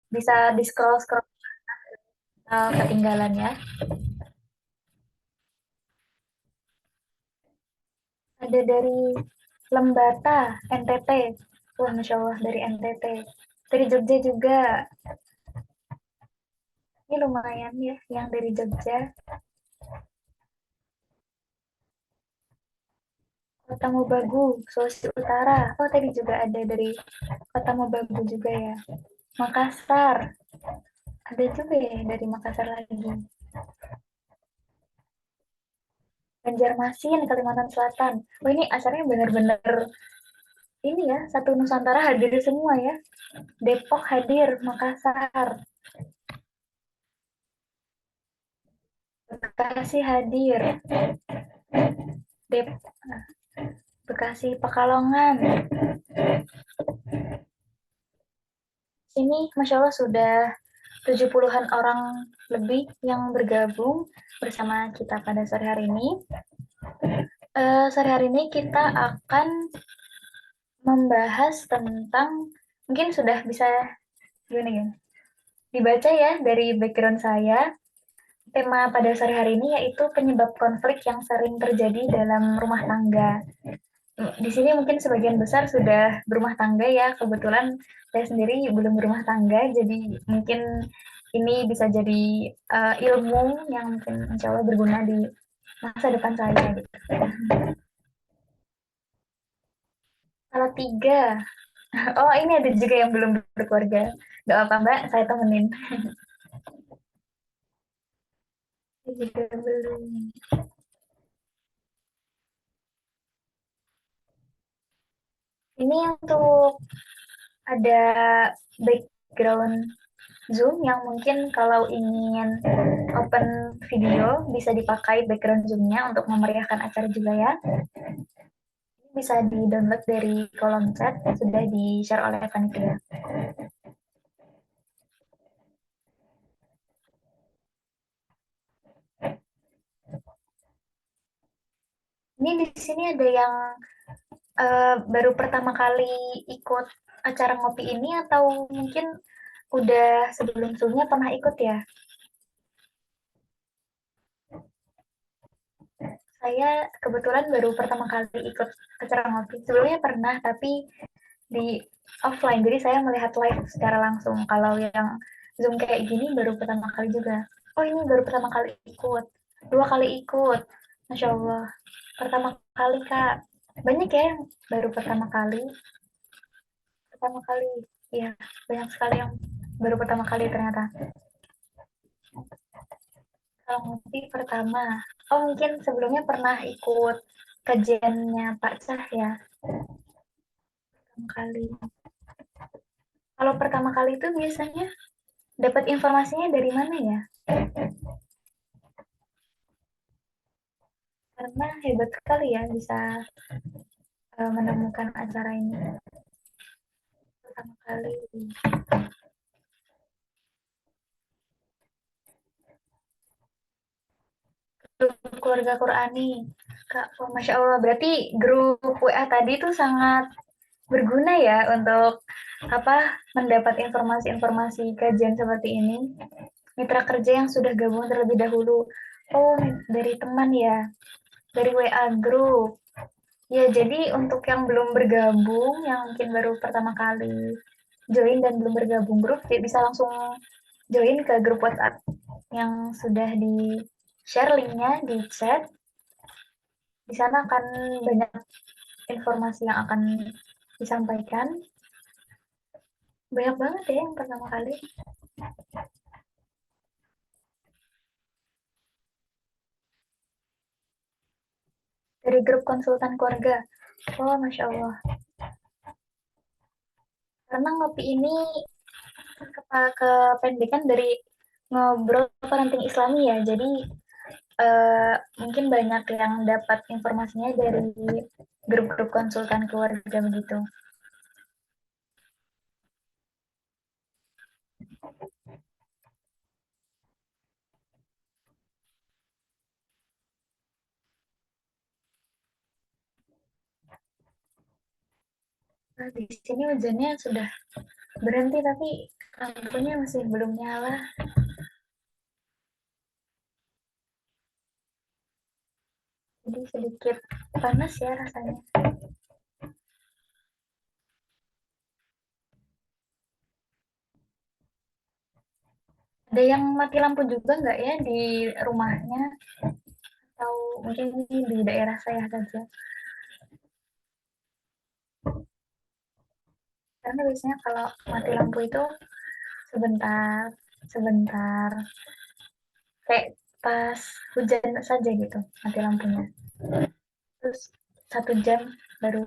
Bisa di scroll-scroll ketinggalan ya. Ada dari Lembata, NTT. Wah, Masya Allah, dari NTT. Dari Jogja juga. Ini lumayan ya, yang dari Jogja. Kota Mobagu, Sulawesi Utara. Oh, tadi juga ada dari Kota Mobagu juga ya. Makassar. Ada juga ya dari Makassar lagi. Banjarmasin, Kalimantan Selatan. Oh, ini acaranya benar-benar ini ya, satu Nusantara hadir semua ya. Depok hadir, Makassar, Bekasi hadir, Dep Bekasi Pekalongan. Ini Masya Allah sudah 70-an orang lebih yang bergabung bersama kita pada sore hari ini. Sore hari ini kita akan membahas tentang, mungkin sudah bisa gini, gini dibaca ya dari background saya. Tema pada sore hari ini yaitu penyebab konflik yang sering terjadi dalam rumah tangga. Di sini mungkin sebagian besar sudah berumah tangga ya. Kebetulan saya sendiri belum berumah tangga, jadi mungkin ini bisa jadi ilmu yang mungkin insya Allah berguna di masa depan saya gitu. Salah tiga. Oh, ini ada juga yang belum berkeluarga. Gak apa Mbak, saya temenin. Juga belum. Ini untuk ada background Zoom yang mungkin kalau ingin open video bisa dipakai background Zoom-nya untuk memeriahkan acara juga ya. Bisa di-download dari kolom chat, sudah di-share oleh panitia. Ini di sini ada yang baru pertama kali ikut acara ngopi ini atau mungkin udah sebelum-sebelumnya pernah ikut ya? Saya kebetulan baru pertama kali ikut acara ngopi. Sebelumnya pernah, tapi di offline. Jadi saya melihat live secara langsung. Kalau yang Zoom kayak gini baru pertama kali juga. Oh, ini baru pertama kali ikut. Dua kali ikut. Masya Allah. Pertama kali, Kak. Banyak ya yang baru pertama kali. Pertama kali. Iya, banyak sekali yang baru pertama kali ternyata. Kalau ngopi pertama. Oh, mungkin sebelumnya pernah ikut kajiannya Pak Cah ya. Pertama kali. Kalau pertama kali itu biasanya dapat informasinya dari mana ya? Karena hebat sekali ya bisa menemukan acara ini pertama kali. Grup keluarga Qurani. Kak, oh, Masya Allah, berarti grup WA tadi itu sangat berguna ya untuk apa mendapat informasi-informasi kajian seperti ini. Mitra kerja yang sudah gabung terlebih dahulu. Oh, dari teman ya, dari WA grup. Ya, jadi untuk yang belum bergabung, yang mungkin baru pertama kali join dan belum bergabung grup, ya bisa langsung join ke grup WhatsApp yang sudah di share linknya di chat. Di sana akan banyak informasi yang akan disampaikan. Banyak banget ya yang pertama kali. Dari grup konsultan keluarga. Oh, Masya Allah. Karena ngopi ini kependekan dari ngobrol parenting Islami ya. Jadi mungkin banyak yang dapat informasinya dari grup-grup konsultan keluarga begitu. Nah, di sini hujannya sudah berhenti, tapi lampunya masih belum nyala, jadi sedikit panas ya rasanya. Ada yang mati lampu juga nggak ya di rumahnya? Atau mungkin ini di daerah saya saja? Karena biasanya kalau mati lampu itu sebentar, sebentar, kayak pas hujan saja gitu mati lampunya. Terus 1 jam baru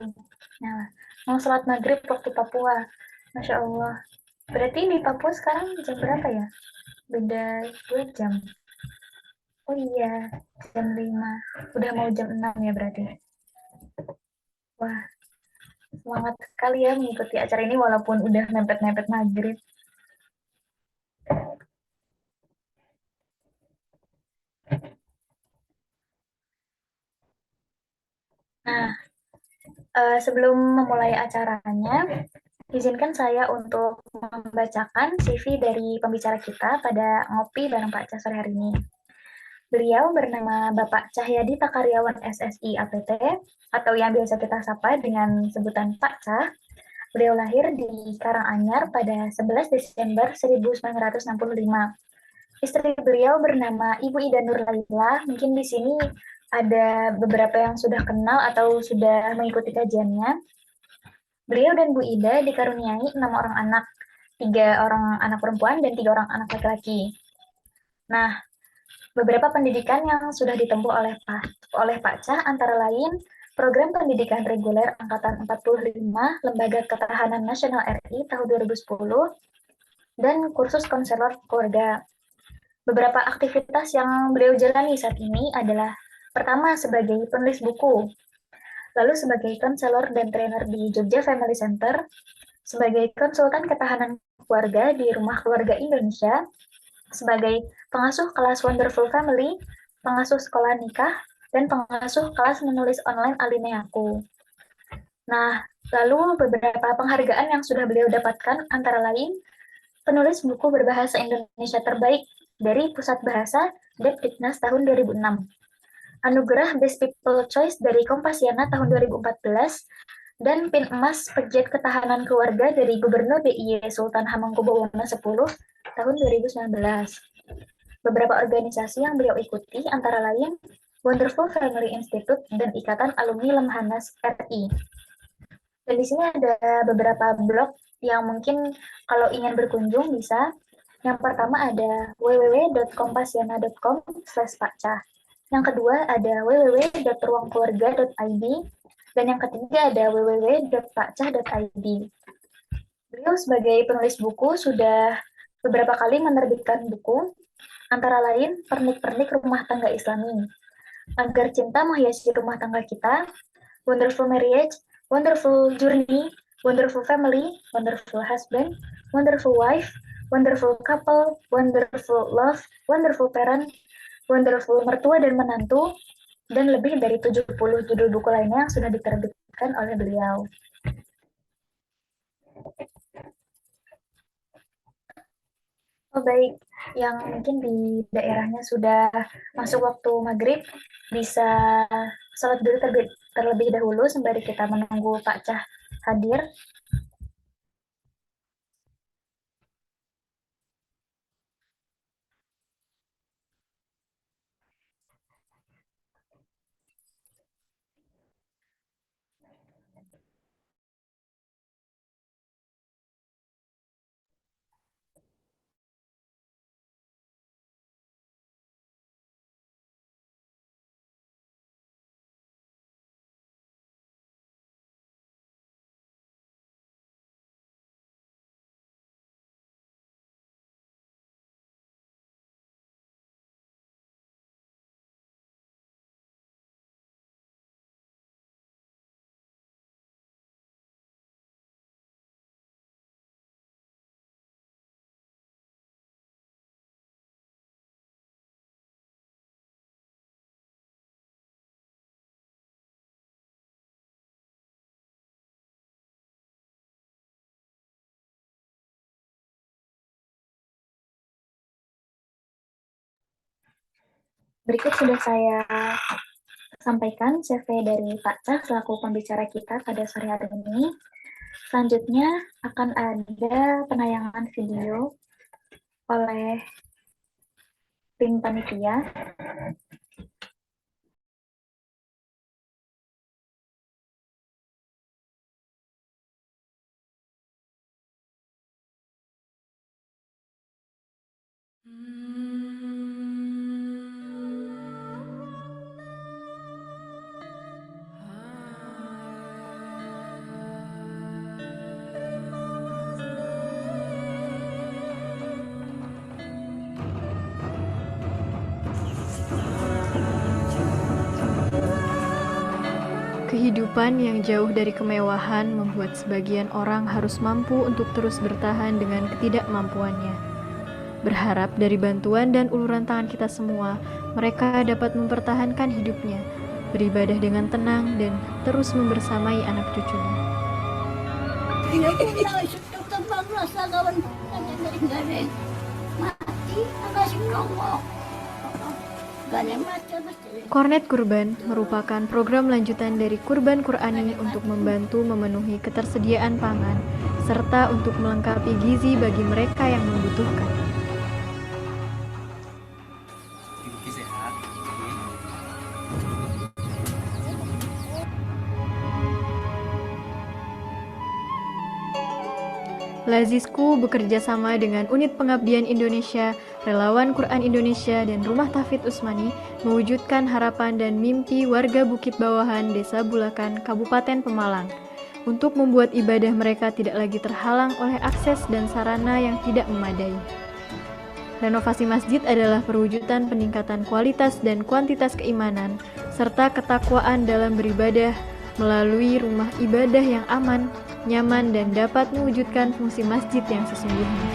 nyala. Mau sholat maghrib waktu Papua. Masya Allah. Berarti di Papua sekarang jam berapa ya? Beda 2 jam. Oh iya, jam 5. Udah mau jam 6 ya berarti. Wah, semangat sekali ya mengikuti acara ini walaupun udah mepet-mepet maghrib. Nah, sebelum memulai acaranya, izinkan saya untuk membacakan CV dari pembicara kita pada ngopi bareng Pak Cah sore hari ini. Beliau bernama Bapak Cahyadi Takaryawan SSI APT, atau yang biasa kita sapa dengan sebutan Pak Cah. Beliau lahir di Karanganyar pada 11 Desember 1965. Istri beliau bernama Ibu Ida Nurlaila. Mungkin di sini ada beberapa yang sudah kenal atau sudah mengikuti kajiannya. Beliau dan Bu Ida dikaruniai 6 orang anak, 3 orang anak perempuan dan 3 orang anak laki-laki. Nah, beberapa pendidikan yang sudah ditempuh oleh Pak Cah antara lain Program Pendidikan Reguler Angkatan 45 Lembaga Ketahanan Nasional RI tahun 2010 dan kursus konselor keluarga. Beberapa aktivitas yang beliau jalani saat ini adalah pertama sebagai penulis buku, lalu sebagai konselor dan trainer di Jogja Family Center, sebagai konsultan ketahanan keluarga di Rumah Keluarga Indonesia, sebagai pengasuh kelas Wonderful Family, pengasuh sekolah nikah, dan pengasuh kelas menulis online Alineaku. Nah, lalu beberapa penghargaan yang sudah beliau dapatkan antara lain penulis buku berbahasa Indonesia terbaik dari Pusat Bahasa Depdiknas tahun 2006, Anugerah Best People Choice dari Kompasiana tahun 2014, dan Pin Emas Pegiat Ketahanan Keluarga dari Gubernur DIY Sultan Hamengkubuwono X tahun 2019. Beberapa organisasi yang beliau ikuti antara lain Wonderful Family Institute dan Ikatan Alumni Lemhanas RI. Dan di sini ada beberapa blog yang mungkin kalau ingin berkunjung bisa. Yang pertama ada www.kompasiana.com/pakcah. Yang kedua ada www.ruangkeluarga.id. Dan yang ketiga ada www.pakcah.id. Beliau sebagai penulis buku sudah beberapa kali menerbitkan buku, antara lain Pernik-Pernik Rumah Tangga Islami, Agar Cinta Menghiasi Rumah Tangga Kita, Wonderful Marriage, Wonderful Journey, Wonderful Family, Wonderful Husband, Wonderful Wife, Wonderful Couple, Wonderful Love, Wonderful Parent, Wonderful Mertua dan Menantu, dan lebih dari 70 judul buku lainnya yang sudah diterbitkan oleh beliau. Oh baik, yang mungkin di daerahnya sudah masuk waktu maghrib, bisa sholat dulu terlebih dahulu sembari kita menunggu Pak Cah hadir. Berikut sudah saya sampaikan CV dari Pak Cah selaku pembicara kita pada sore hari ini. Selanjutnya akan ada penayangan video oleh tim panitia. Kehidupan yang jauh dari kemewahan membuat sebagian orang harus mampu untuk terus bertahan dengan ketidakmampuannya. Berharap dari bantuan dan uluran tangan kita semua, mereka dapat mempertahankan hidupnya, beribadah dengan tenang, dan terus membersamai anak cucunya. Kornet Kurban merupakan program lanjutan dari Kurban Qur'ani untuk membantu memenuhi ketersediaan pangan, serta untuk melengkapi gizi bagi mereka yang membutuhkan. Lazisku bekerja sama dengan Unit Pengabdian Indonesia, Relawan Quran Indonesia, dan Rumah Tahfidz Usmani mewujudkan harapan dan mimpi warga Bukit Bawahan, Desa Bulakan, Kabupaten Pemalang, untuk membuat ibadah mereka tidak lagi terhalang oleh akses dan sarana yang tidak memadai. Renovasi masjid adalah perwujudan peningkatan kualitas dan kuantitas keimanan, serta ketakwaan dalam beribadah melalui rumah ibadah yang aman, nyaman, dan dapat mewujudkan fungsi masjid yang sesungguhnya.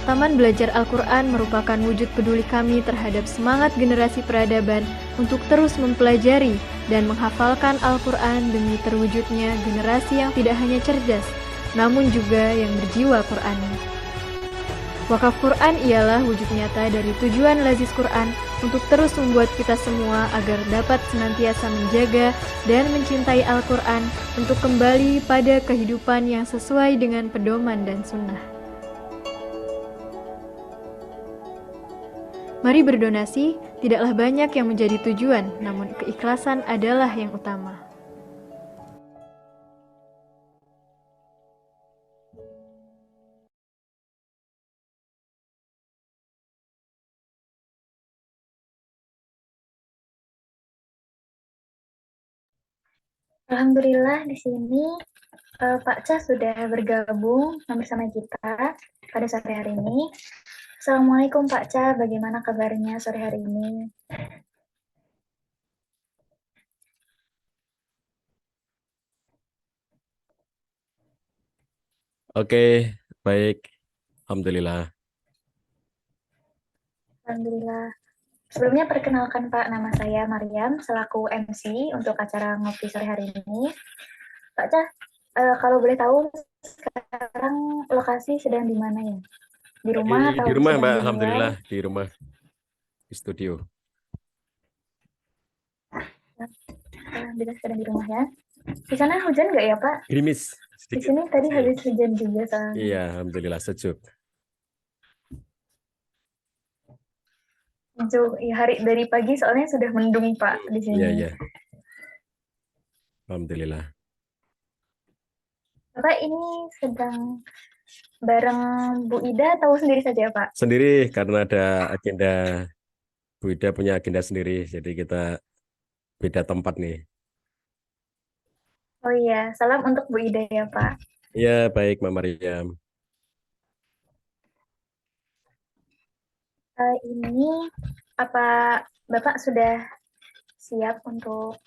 Taman Belajar Al-Quran merupakan wujud peduli kami terhadap semangat generasi peradaban untuk terus mempelajari dan menghafalkan Al-Quran demi terwujudnya generasi yang tidak hanya cerdas, namun juga yang berjiwa Qur'ani. Wakaf Quran ialah wujud nyata dari tujuan Lazis Quran untuk terus membuat kita semua agar dapat senantiasa menjaga dan mencintai Al-Quran untuk kembali pada kehidupan yang sesuai dengan pedoman dan sunnah. Mari berdonasi, tidaklah banyak yang menjadi tujuan, namun keikhlasan adalah yang utama. Alhamdulillah di sini Pak Cah sudah bergabung bersama kita pada sore hari ini. Assalamualaikum Pak Cah, bagaimana kabarnya sore hari ini? Oke, baik. Alhamdulillah. Alhamdulillah. Sebelumnya perkenalkan Pak, nama saya Mariam selaku MC untuk acara ngopi sore hari ini. Pak Cah, kalau boleh tahu sekarang lokasi sedang di mana ya? Di rumah atau Di rumah, sedang Mbak. di luar? Alhamdulillah, di rumah. Di studio. Alhamdulillah sedang di rumah ya. Di sana hujan nggak ya Pak? Gerimis Di sedikit. sini tadi habis hujan juga soalnya. Iya, alhamdulillah sejuk. Ya, hari dari pagi soalnya sudah mendung Pak di sini. Iya, iya. Alhamdulillah. Bapak ini sedang bareng Bu Ida atau sendiri saja Pak? Sendiri karena ada agenda, Bu Ida punya agenda sendiri, jadi kita beda tempat nih. Oh iya, salam untuk Bu Ida ya Pak. Iya, baik, Mbak Mariam. Ini apa Bapak sudah siap untuk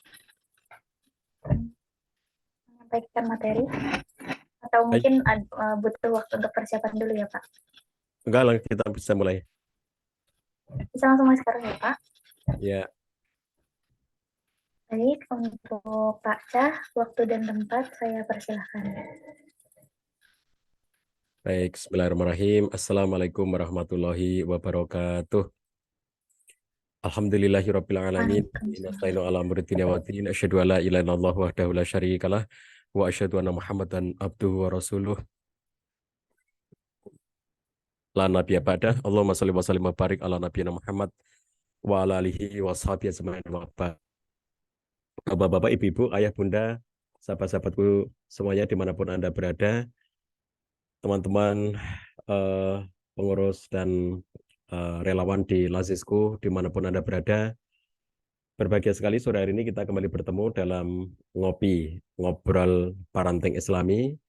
menyampaikan materi? Atau mungkin butuh waktu untuk persiapan dulu ya Pak? Enggak lah, kita bisa mulai. Bisa langsung mulai sekarang ya Pak? Ya. Baik, untuk Pak Cah, waktu dan tempat saya persilahkan. Baik, bismillahirrahmanirrahim. Assalamualaikum warahmatullahi wabarakatuh. Alhamdulillahirabbil alamin. Waalaikumsalam. Nasta'inu ala amri dunya waddin. Asyhadu an la ilaha illallah wahdahu la syarikalah wa asyhadu anna Muhammadan abduhu wa rasuluh. La nabiyya ba'da. Allahumma shalli wa sallim wa barik ala nabiyyina Muhammad wa ala alihi wa sahbihi ajmain wa ba'd. Bapak-bapak, ibu-ibu, ayah, bunda, sahabat-sahabatku semuanya dimanapun Anda berada, teman-teman pengurus dan relawan di Lazisku dimanapun Anda berada, berbahagia sekali sore hari ini kita kembali bertemu dalam ngobrol parenting Islami.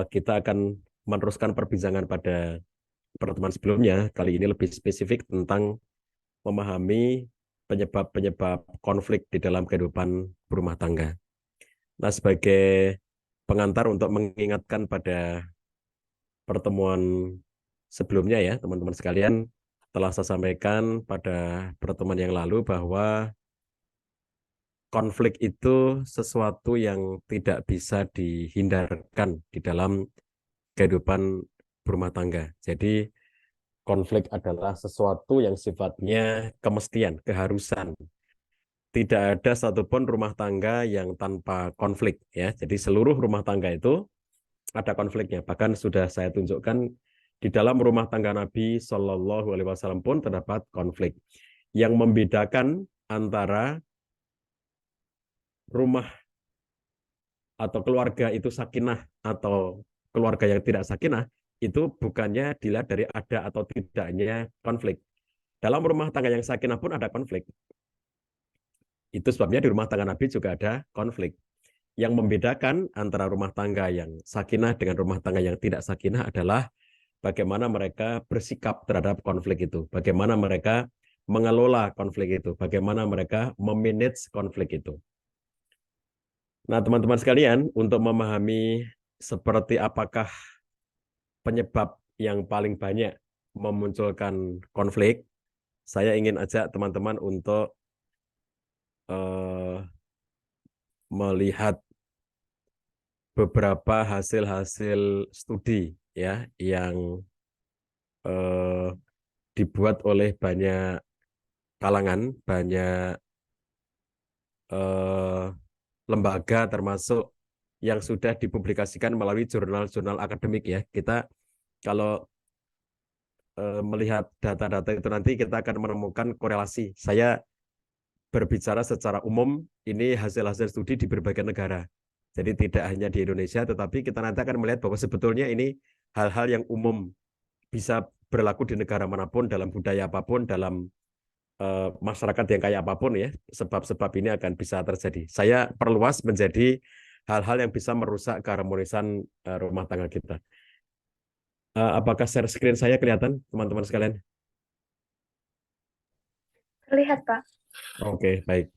Kita akan meneruskan perbincangan pada pertemuan sebelumnya. Kali ini lebih spesifik tentang memahami penyebab-penyebab konflik di dalam kehidupan berumah tangga. Nah, sebagai pengantar untuk mengingatkan pada pertemuan sebelumnya ya, teman-teman sekalian, telah saya sampaikan pada pertemuan yang lalu bahwa konflik itu sesuatu yang tidak bisa dihindarkan di dalam kehidupan berumah tangga. Jadi konflik adalah sesuatu yang sifatnya kemestian, keharusan. Tidak ada satupun rumah tangga yang tanpa konflik ya. Jadi seluruh rumah tangga itu ada konfliknya. Bahkan sudah saya tunjukkan di dalam rumah tangga Nabi Shallallahu Alaihi Wasallam pun terdapat konflik. Yang membedakan antara rumah atau keluarga itu sakinah atau keluarga yang tidak sakinah itu bukannya dilihat dari ada atau tidaknya konflik. Dalam rumah tangga yang sakinah pun ada konflik. Itu sebabnya di rumah tangga Nabi juga ada konflik. Yang membedakan antara rumah tangga yang sakinah dengan rumah tangga yang tidak sakinah adalah bagaimana mereka bersikap terhadap konflik itu, bagaimana mereka mengelola konflik itu, bagaimana mereka memanage konflik itu. Nah, teman-teman sekalian, untuk memahami seperti apakah penyebab yang paling banyak memunculkan konflik, saya ingin ajak teman-teman untuk melihat beberapa hasil-hasil studi ya yang dibuat oleh banyak kalangan, banyak lembaga termasuk yang sudah dipublikasikan melalui jurnal-jurnal akademik ya. Kita kalau melihat data-data itu nanti kita akan menemukan korelasi. Saya berbicara secara umum, ini hasil-hasil studi di berbagai negara. Jadi tidak hanya di Indonesia, tetapi kita nanti akan melihat bahwa sebetulnya ini hal-hal yang umum bisa berlaku di negara manapun, dalam budaya apapun, dalam masyarakat yang kayak apapun ya, sebab-sebab ini akan bisa terjadi. Saya perluas menjadi hal-hal yang bisa merusak keharmonisan rumah tangga kita. Apakah share screen saya kelihatan, teman-teman sekalian? Terlihat, Pak. Oke, baik.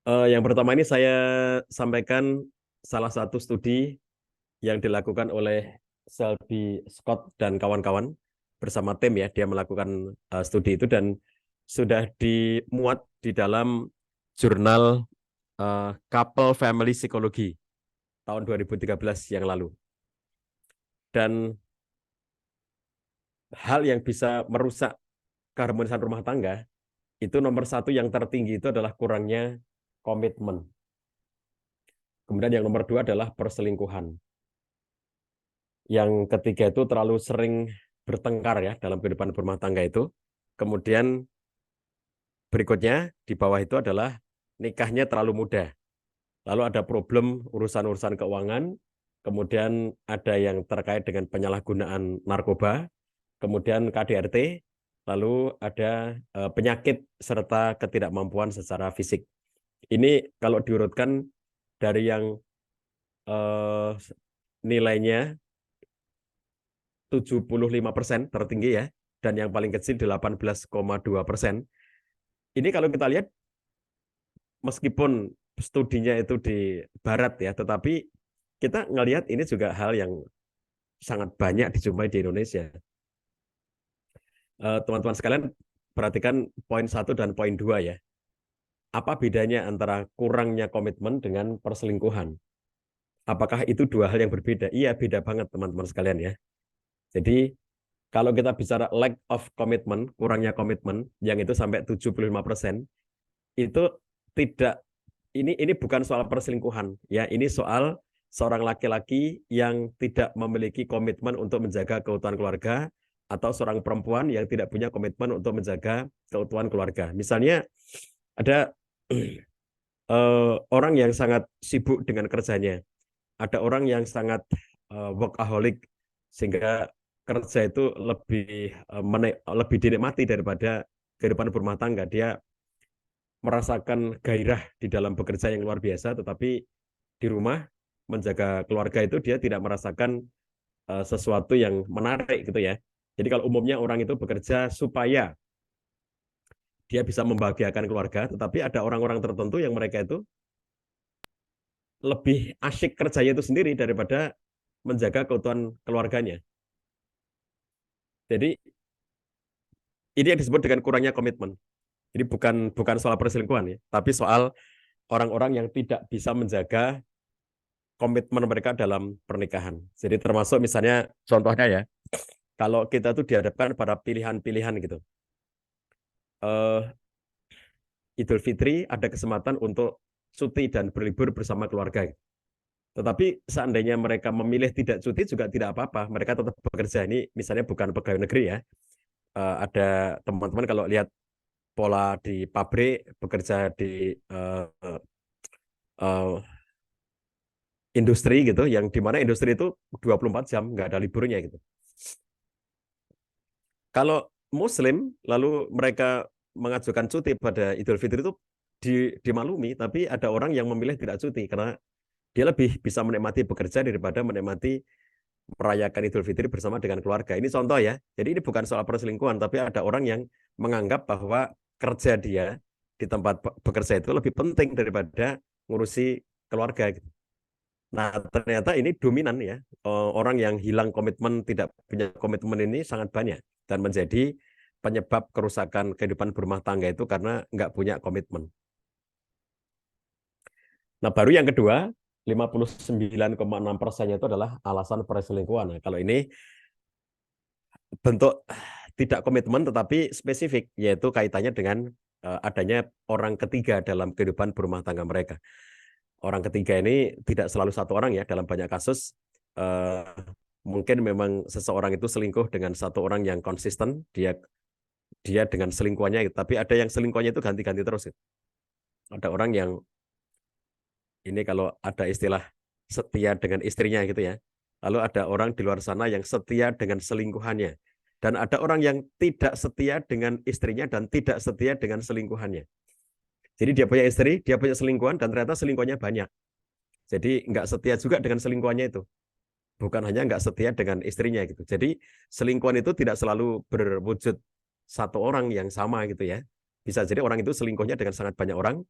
Yang pertama ini saya sampaikan salah satu studi yang dilakukan oleh Selby Scott dan kawan-kawan bersama tim ya, dia melakukan studi itu dan sudah dimuat di dalam jurnal Couple Family Psychology tahun 2013 yang lalu. Dan hal yang bisa merusak keharmonisan rumah tangga itu nomor satu yang tertinggi itu adalah kurangnya komitmen. Kemudian yang nomor dua adalah perselingkuhan. Yang ketiga itu terlalu sering bertengkar ya dalam kehidupan rumah tangga itu. Kemudian berikutnya di bawah itu adalah nikahnya terlalu muda. Lalu ada problem urusan-urusan keuangan, kemudian ada yang terkait dengan penyalahgunaan narkoba, kemudian KDRT, lalu ada penyakit serta ketidakmampuan secara fisik. Ini kalau diurutkan dari yang nilainya 75% tertinggi ya, dan yang paling kecil 18,2%. Ini kalau kita lihat, meskipun studinya itu di Barat ya, tetapi kita ngelihat ini juga hal yang sangat banyak dijumpai di Indonesia. Teman-teman sekalian, perhatikan poin 1 dan poin 2 ya. Apa bedanya antara kurangnya komitmen dengan perselingkuhan? Apakah itu dua hal yang berbeda? Iya, beda banget teman-teman sekalian ya. Jadi kalau kita bicara lack of commitment, kurangnya komitmen, yang itu sampai 75%, itu tidak, ini bukan soal perselingkuhan, ya. Ini soal seorang laki-laki yang tidak memiliki komitmen untuk menjaga keutuhan keluarga, atau seorang perempuan yang tidak punya komitmen untuk menjaga keutuhan keluarga. Misalnya ada orang yang sangat sibuk dengan kerjanya, ada orang yang sangat workaholic, sehingga kerja itu lebih dinikmati daripada kehidupan berumah tangga. Dia merasakan gairah di dalam bekerja yang luar biasa, tetapi di rumah menjaga keluarga itu dia tidak merasakan sesuatu yang menarik gitu ya. Jadi kalau umumnya orang itu bekerja supaya dia bisa membahagiakan keluarga, tetapi ada orang-orang tertentu yang mereka itu lebih asyik kerjanya itu sendiri daripada menjaga keutuhan keluarganya. Jadi ini yang disebut dengan kurangnya komitmen. Jadi bukan soal perselingkuhan ya, tapi soal orang-orang yang tidak bisa menjaga komitmen mereka dalam pernikahan. Jadi termasuk misalnya contohnya ya, kalau kita tuh dihadapkan pada pilihan-pilihan gitu. Idul Fitri ada kesempatan untuk cuti dan berlibur bersama keluarga. Tetapi seandainya mereka memilih tidak cuti juga tidak apa-apa. Mereka tetap bekerja. Ini misalnya bukan pegawai negeri ya. Ada teman-teman kalau lihat pola di pabrik, bekerja di uh, industri gitu, yang dimana industri itu 24 jam, nggak ada liburnya gitu. Kalau Muslim, lalu mereka mengajukan cuti pada Idul Fitri itu dimaklumi, tapi ada orang yang memilih tidak cuti, karena dia lebih bisa menikmati bekerja daripada menikmati merayakan Idul Fitri bersama dengan keluarga. Ini contoh ya. Jadi ini bukan soal perselingkuhan, tapi ada orang yang menganggap bahwa kerja dia di tempat bekerja itu lebih penting daripada ngurusi keluarga. Nah, ternyata ini dominan ya. Orang yang hilang komitmen, tidak punya komitmen ini sangat banyak. Dan menjadi penyebab kerusakan kehidupan berumah tangga itu karena nggak punya komitmen. Nah, baru yang kedua, 59,6% itu adalah alasan perselingkuhan. Nah, kalau ini bentuk tidak komitmen tetapi spesifik, yaitu kaitannya dengan adanya orang ketiga dalam kehidupan berumah tangga mereka. Orang ketiga ini tidak selalu satu orang ya, dalam banyak kasus mungkin memang seseorang itu selingkuh dengan satu orang yang konsisten, dia dengan selingkuhannya, tapi ada yang selingkuhannya itu ganti-ganti terus. Ada orang yang ini kalau ada istilah setia dengan istrinya gitu ya. Lalu ada orang di luar sana yang setia dengan selingkuhannya. Dan ada orang yang tidak setia dengan istrinya dan tidak setia dengan selingkuhannya. Jadi dia punya istri, dia punya selingkuhan, dan ternyata selingkuhannya banyak. Jadi nggak setia juga dengan selingkuhannya itu. Bukan hanya nggak setia dengan istrinya gitu. Jadi selingkuhan itu tidak selalu berwujud satu orang yang sama gitu ya. Bisa jadi orang itu selingkuhnya dengan sangat banyak orang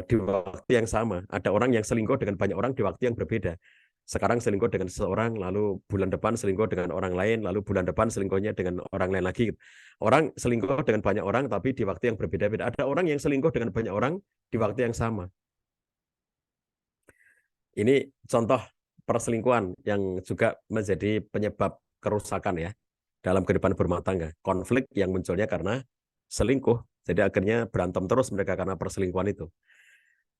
di waktu yang sama. Ada orang yang selingkuh dengan banyak orang di waktu yang berbeda. Sekarang selingkuh dengan seseorang, lalu bulan depan selingkuh dengan orang lain, lalu bulan depan selingkuhnya dengan orang lain lagi. Orang selingkuh dengan banyak orang tapi di waktu yang berbeda-beda. Ada orang yang selingkuh dengan banyak orang di waktu yang sama. Ini contoh perselingkuhan yang juga menjadi penyebab kerusakan ya dalam kehidupan berumah tangga. Konflik yang munculnya karena selingkuh. Jadi akhirnya berantem terus mereka karena perselingkuhan itu.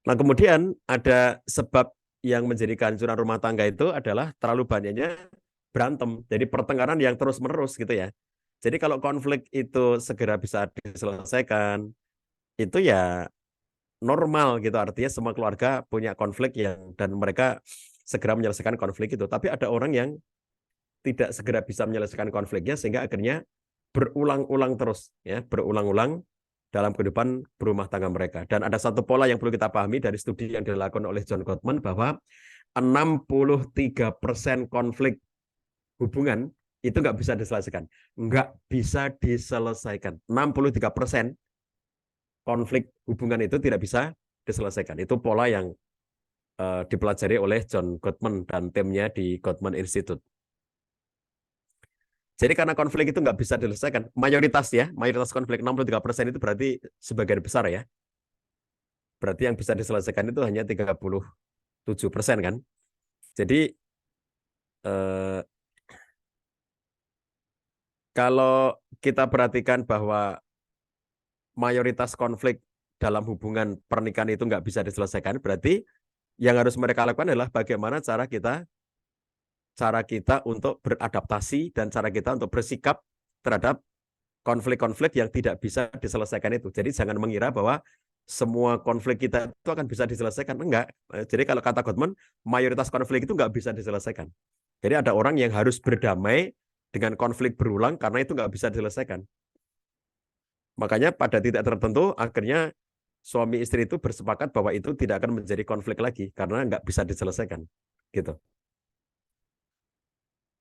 Nah, kemudian ada sebab yang menjadi kehancuran rumah tangga itu adalah terlalu banyaknya berantem. Jadi pertengkaran yang terus-menerus gitu ya. Jadi kalau konflik itu segera bisa diselesaikan, itu ya normal gitu. Artinya semua keluarga punya konflik dan mereka segera menyelesaikan konflik itu. Tapi ada orang yang tidak segera bisa menyelesaikan konfliknya sehingga akhirnya berulang-ulang terus ya, berulang-ulang dalam kehidupan berumah tangga mereka. Dan ada satu pola yang perlu kita pahami dari studi yang dilakukan oleh John Gottman bahwa 63% konflik hubungan itu nggak bisa diselesaikan. Nggak bisa diselesaikan. 63% konflik hubungan itu tidak bisa diselesaikan. Itu pola yang dipelajari oleh John Gottman dan timnya di Gottman Institute. Jadi karena konflik itu nggak bisa diselesaikan, mayoritas ya, mayoritas konflik 63% itu berarti sebagian besar ya. Berarti yang bisa diselesaikan itu hanya 37% kan. Jadi eh, kalau kita perhatikan bahwa mayoritas konflik dalam hubungan pernikahan itu nggak bisa diselesaikan, berarti yang harus mereka lakukan adalah bagaimana cara kita untuk beradaptasi dan cara kita untuk bersikap terhadap konflik-konflik yang tidak bisa diselesaikan itu. Jadi jangan mengira bahwa semua konflik kita itu akan bisa diselesaikan. Enggak. Jadi kalau kata Gottman, mayoritas konflik itu nggak bisa diselesaikan. Jadi ada orang yang harus berdamai dengan konflik berulang karena itu nggak bisa diselesaikan. Makanya pada titik tertentu akhirnya suami istri itu bersepakat bahwa itu tidak akan menjadi konflik lagi karena nggak bisa diselesaikan. Gitu.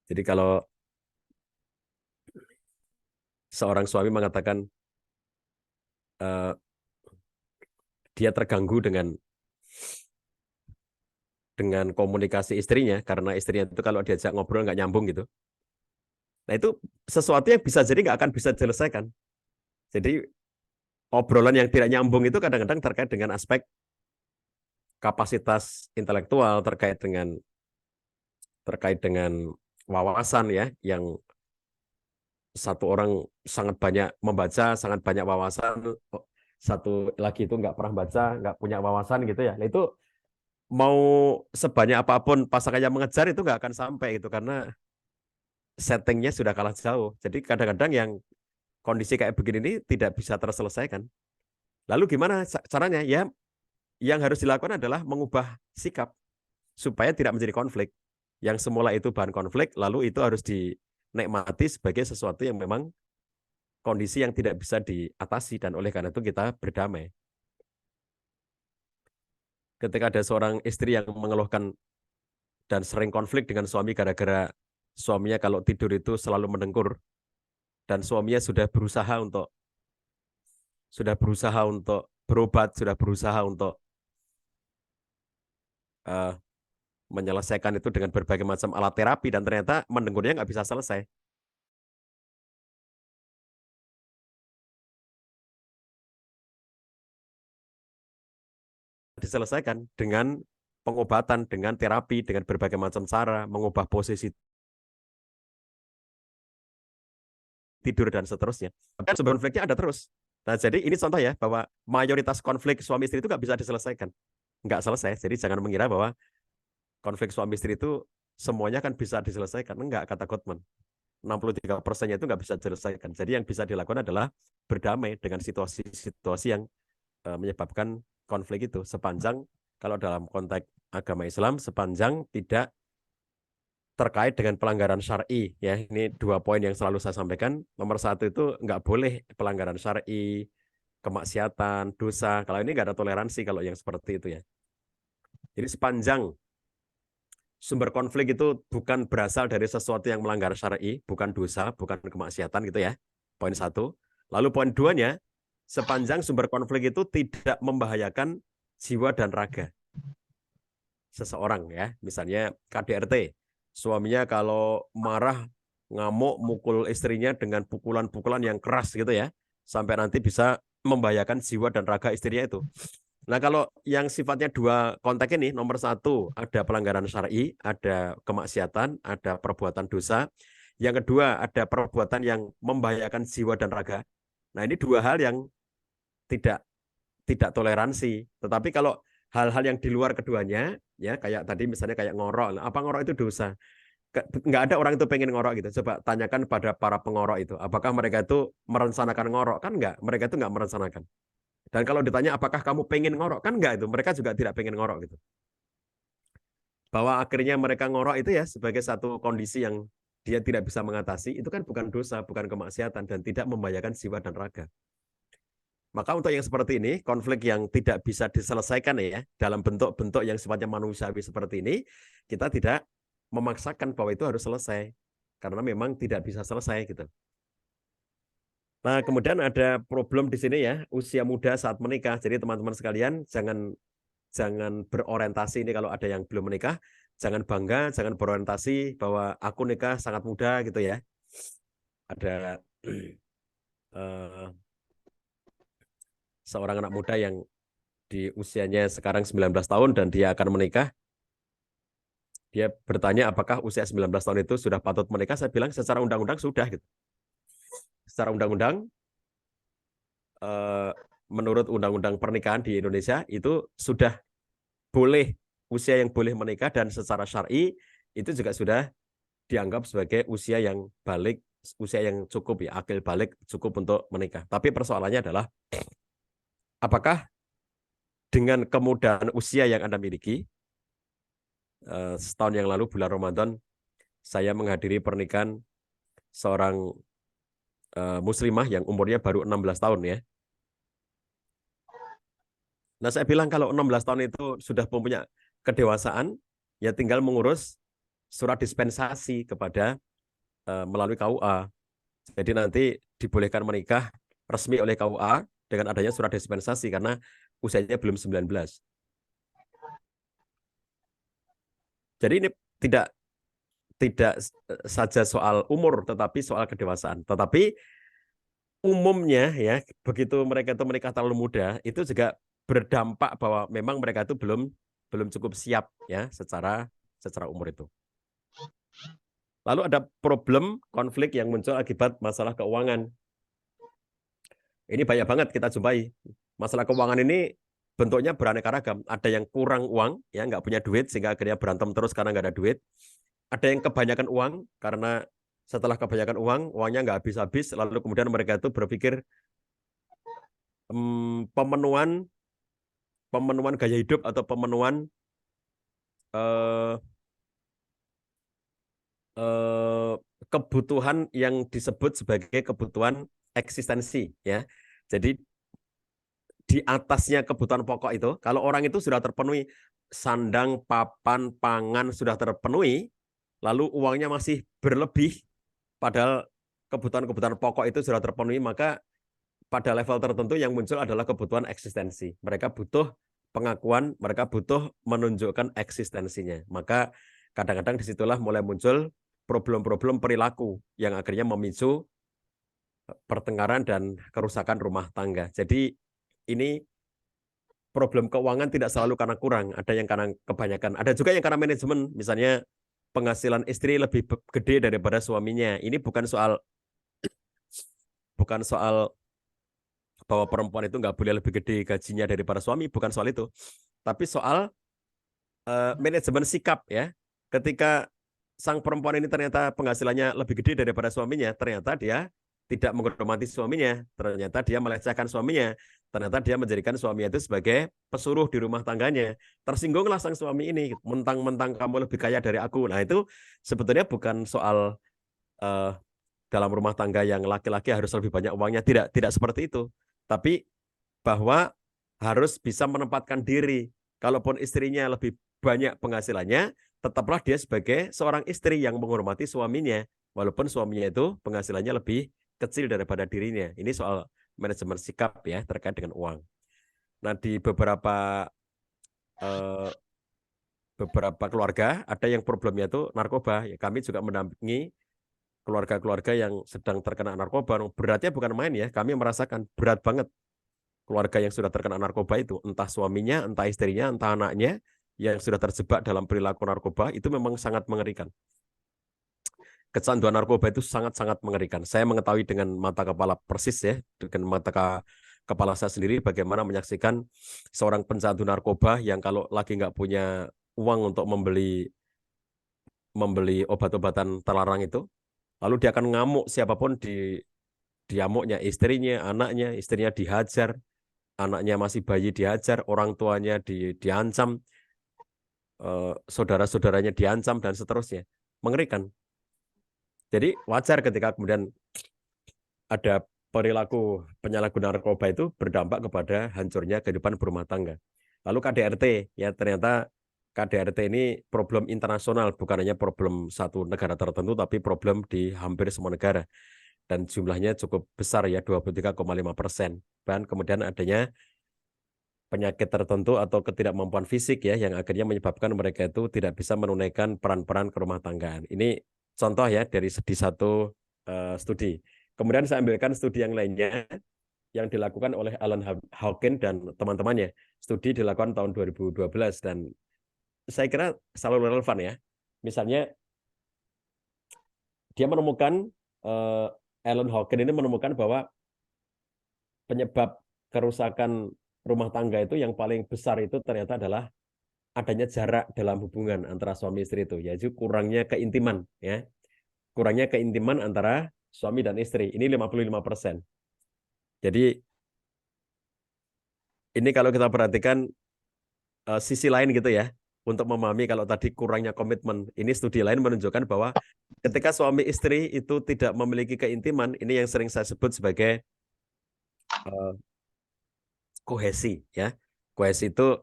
Jadi kalau seorang suami mengatakan uh, dia terganggu dengan komunikasi istrinya karena istrinya itu kalau diajak ngobrol nggak nyambung gitu. Nah itu sesuatu yang bisa jadi nggak akan bisa diselesaikan. Jadi obrolan yang tidak nyambung itu kadang-kadang terkait dengan aspek kapasitas intelektual, terkait dengan wawasan ya, yang satu orang sangat banyak membaca, sangat banyak wawasan, satu lagi itu nggak pernah baca, nggak punya wawasan gitu ya. Nah itu mau sebanyak apapun pasangannya mengejar itu nggak akan sampai itu karena settingnya sudah kalah jauh. Jadi kadang-kadang yang kondisi kayak begini ini tidak bisa terselesaikan. Lalu gimana caranya? Ya, yang harus dilakukan adalah mengubah sikap supaya tidak menjadi konflik. Yang semula itu bahan konflik, lalu itu harus dinikmati sebagai sesuatu yang memang kondisi yang tidak bisa diatasi dan oleh karena itu kita berdamai. Ketika ada seorang istri yang mengeluhkan dan sering konflik dengan suami gara-gara suaminya kalau tidur itu selalu mendengkur dan suaminya sudah berusaha untuk berobat, sudah berusaha untuk uh, menyelesaikan itu dengan berbagai macam alat terapi dan ternyata mendengkurnya nggak bisa selesai. Diselesaikan dengan pengobatan, dengan terapi, dengan berbagai macam cara, mengubah posisi tidur dan seterusnya. Dan sumber konfliknya ada terus. Nah, jadi ini contoh ya bahwa mayoritas konflik suami istri itu nggak bisa diselesaikan. Nggak selesai. Jadi jangan mengira bahwa konflik suami istri itu semuanya kan bisa diselesaikan. Enggak, kata Gottman. 63%-nya itu nggak bisa diselesaikan. Jadi yang bisa dilakukan adalah berdamai dengan situasi-situasi yang menyebabkan konflik itu. Sepanjang, kalau dalam konteks agama Islam, sepanjang tidak terkait dengan pelanggaran syar'i ya. Ini 2 poin yang selalu saya sampaikan. Nomor 1 itu nggak boleh pelanggaran syar'i, kemaksiatan, dosa. Kalau ini nggak ada toleransi kalau yang seperti itu ya. Jadi sepanjang sumber konflik itu bukan berasal dari sesuatu yang melanggar syar'i, bukan dosa, bukan kemaksiatan gitu ya. Poin 1. Lalu poin 2-nya, sepanjang sumber konflik itu tidak membahayakan jiwa dan raga seseorang ya. Misalnya KDRT. Suaminya kalau marah, ngamuk, mukul istrinya dengan pukulan-pukulan yang keras gitu ya. Sampai nanti bisa membahayakan jiwa dan raga istrinya itu. Nah, kalau yang sifatnya dua konteks ini, nomor 1 ada pelanggaran syar'i, ada kemaksiatan, ada perbuatan dosa. Yang kedua ada perbuatan yang membahayakan jiwa dan raga. Nah, ini 2 hal yang tidak toleransi. Tetapi kalau hal-hal yang di luar keduanya, ya kayak tadi misalnya kayak ngorok, apa ngorok itu dosa? Nggak ada orang itu pengen ngorok gitu. Coba tanyakan pada para pengorok itu, apakah mereka itu merencanakan ngorok? Kan nggak, mereka itu nggak merencanakan. Dan kalau ditanya apakah kamu pengen ngorok? Kan nggak itu, mereka juga tidak pengen ngorok gitu. Bahwa akhirnya mereka ngorok itu ya sebagai satu kondisi yang dia tidak bisa mengatasi, itu kan bukan dosa, bukan kemaksiatan, dan tidak membahayakan jiwa dan raga. Maka untuk yang seperti ini, konflik yang tidak bisa diselesaikan ya, dalam bentuk-bentuk yang sifatnya manusiawi seperti ini, kita tidak memaksakan bahwa itu harus selesai. Karena memang tidak bisa selesai gitu. Nah, kemudian ada problem di sini ya, usia muda saat menikah. Jadi teman-teman sekalian, jangan berorientasi ini kalau ada yang belum menikah, jangan bangga, jangan berorientasi bahwa aku nikah sangat muda gitu ya. ada eh, seorang anak muda yang di usianya sekarang 19 tahun dan dia akan menikah. Dia bertanya apakah usia 19 tahun itu sudah patut menikah. Saya bilang secara undang-undang sudah gitu. Secara undang-undang menurut undang-undang pernikahan di Indonesia itu sudah boleh, usia yang boleh menikah, dan secara syar'i itu juga sudah dianggap sebagai usia yang balik, usia yang cukup ya, akil balik, cukup untuk menikah. Tapi persoalannya adalah apakah dengan kemudahan usia yang Anda miliki, setahun yang lalu bulan Ramadan saya menghadiri pernikahan seorang muslimah yang umurnya baru 16 tahun ya. Nah, saya bilang kalau 16 tahun itu sudah mempunyai kedewasaan, ya tinggal mengurus surat dispensasi kepada melalui KUA. Jadi nanti dibolehkan menikah resmi oleh KUA dengan adanya surat dispensasi karena usianya belum 19. Jadi ini tidak tidak saja soal umur tetapi soal kedewasaan. Tetapi umumnya ya begitu mereka itu menikah terlalu muda itu juga berdampak bahwa memang mereka itu belum cukup siap ya secara umur itu. Lalu ada problem konflik yang muncul akibat masalah keuangan. Ini banyak banget kita jumpai. Masalah keuangan ini bentuknya beraneka ragam. Ada yang kurang uang, ya nggak punya duit sehingga akhirnya berantem terus karena nggak ada duit. Ada yang kebanyakan uang karena setelah kebanyakan uang, uangnya nggak habis-habis. Lalu kemudian mereka itu berpikir pemenuhan gaya hidup atau pemenuhan eh, eh, kebutuhan yang disebut sebagai kebutuhan eksistensi ya. Jadi di atasnya kebutuhan pokok itu, kalau orang itu sudah terpenuhi sandang, papan, pangan sudah terpenuhi, lalu uangnya masih berlebih, padahal kebutuhan-kebutuhan pokok itu sudah terpenuhi, maka pada level tertentu yang muncul adalah kebutuhan eksistensi. Mereka butuh pengakuan, mereka butuh menunjukkan eksistensinya. Maka kadang-kadang disitulah mulai muncul problem-problem perilaku yang akhirnya memicu pertengkaran dan kerusakan rumah tangga. Jadi ini problem keuangan tidak selalu karena kurang, ada yang karena kebanyakan. Ada juga yang karena manajemen, misalnya penghasilan istri lebih gede daripada suaminya. Ini bukan soal bahwa perempuan itu nggak boleh lebih gede gajinya daripada suami, bukan soal itu. Tapi soal manajemen sikap ya. Ketika sang perempuan ini ternyata penghasilannya lebih gede daripada suaminya, ternyata dia tidak menghormati suaminya, ternyata dia melecehkan suaminya, ternyata dia menjadikan suaminya itu sebagai pesuruh di rumah tangganya. Tersinggunglah sang suami ini, mentang-mentang kamu lebih kaya dari aku. Nah itu sebetulnya bukan soal dalam rumah tangga yang laki-laki harus lebih banyak uangnya, tidak seperti itu. Tapi bahwa harus bisa menempatkan diri. Kalaupun istrinya lebih banyak penghasilannya, tetaplah dia sebagai seorang istri yang menghormati suaminya, walaupun suaminya itu penghasilannya lebih kecil daripada dirinya. Ini soal manajemen sikap ya terkait dengan uang. Nah di beberapa keluarga ada yang problemnya itu narkoba. Ya, kami juga mendampingi keluarga-keluarga yang sedang terkena narkoba. Beratnya bukan main ya, kami merasakan berat banget keluarga yang sudah terkena narkoba itu, entah suaminya, entah istrinya, entah anaknya yang sudah terjebak dalam perilaku narkoba, itu memang sangat mengerikan. Kecanduan narkoba itu sangat-sangat mengerikan. Saya mengetahui dengan mata kepala persis ya, dengan mata kepala saya sendiri bagaimana menyaksikan seorang pecandu narkoba yang kalau lagi nggak punya uang untuk membeli obat-obatan terlarang itu, lalu dia akan ngamuk siapapun diamuknya, istrinya dihajar, anaknya masih bayi dihajar, orang tuanya diancam, saudara-saudaranya diancam, dan seterusnya. Mengerikan. Jadi wajar ketika kemudian ada perilaku penyalahgunaan narkoba itu berdampak kepada hancurnya kehidupan berumah tangga. Lalu KDRT, ya ternyata KDRT ini problem internasional, bukan hanya problem satu negara tertentu, tapi problem di hampir semua negara. Dan jumlahnya cukup besar ya, 23,5%. Dan kemudian adanya penyakit tertentu atau ketidakmampuan fisik ya yang akhirnya menyebabkan mereka itu tidak bisa menunaikan peran-peran kerumah tanggaan. Ini contoh ya dari segi satu studi. Kemudian saya ambilkan studi yang lainnya yang dilakukan oleh Alan Hawken dan teman-temannya. Studi dilakukan tahun 2012 dan saya kira selalu relevan ya. Misalnya dia menemukan Alan Hawken ini menemukan bahwa penyebab kerusakan rumah tangga itu yang paling besar itu ternyata adalah adanya jarak dalam hubungan antara suami istri itu, yaitu kurangnya keintiman ya. Kurangnya keintiman antara suami dan istri. Ini 55%. Jadi ini kalau kita perhatikan sisi lain gitu ya, untuk memahami kalau tadi kurangnya komitmen, ini studi lain menunjukkan bahwa ketika suami istri itu tidak memiliki keintiman, ini yang sering saya sebut sebagai kohesi ya. Kohesi itu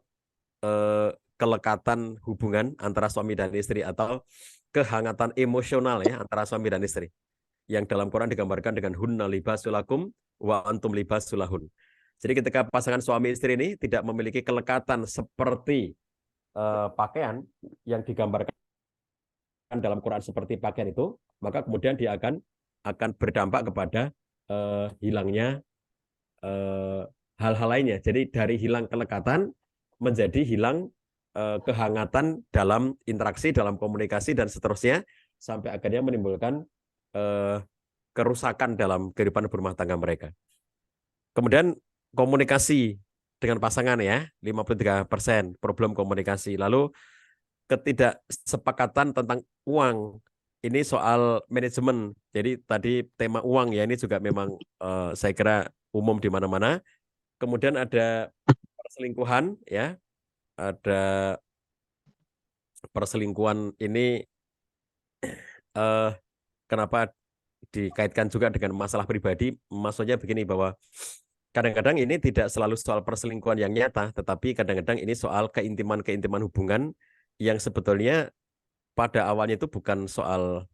kelekatan hubungan antara suami dan istri atau kehangatan emosional ya antara suami dan istri. Yang dalam Quran digambarkan dengan hunna libasulakum wa antum libasulahun. Jadi ketika pasangan suami istri ini tidak memiliki kelekatan seperti pakaian yang digambarkan dalam Quran seperti pakaian itu, maka kemudian dia akan berdampak kepada hilangnya hal-hal lainnya. Jadi dari hilang kelekatan menjadi hilang kehangatan dalam interaksi, dalam komunikasi dan seterusnya sampai akhirnya menimbulkan kerusakan dalam kehidupan berumah tangga mereka. Kemudian komunikasi dengan pasangan ya, 53% problem komunikasi. Lalu ketidaksepakatan tentang uang. Ini soal manajemen. Jadi tadi tema uang ya, ini juga memang saya kira umum di mana-mana. Kemudian ada perselingkuhan ya. Ada perselingkuhan ini kenapa dikaitkan juga dengan masalah pribadi? Maksudnya begini bahwa kadang-kadang ini tidak selalu soal perselingkuhan yang nyata, tetapi kadang-kadang ini soal keintiman-keintiman hubungan yang sebetulnya pada awalnya itu bukan soal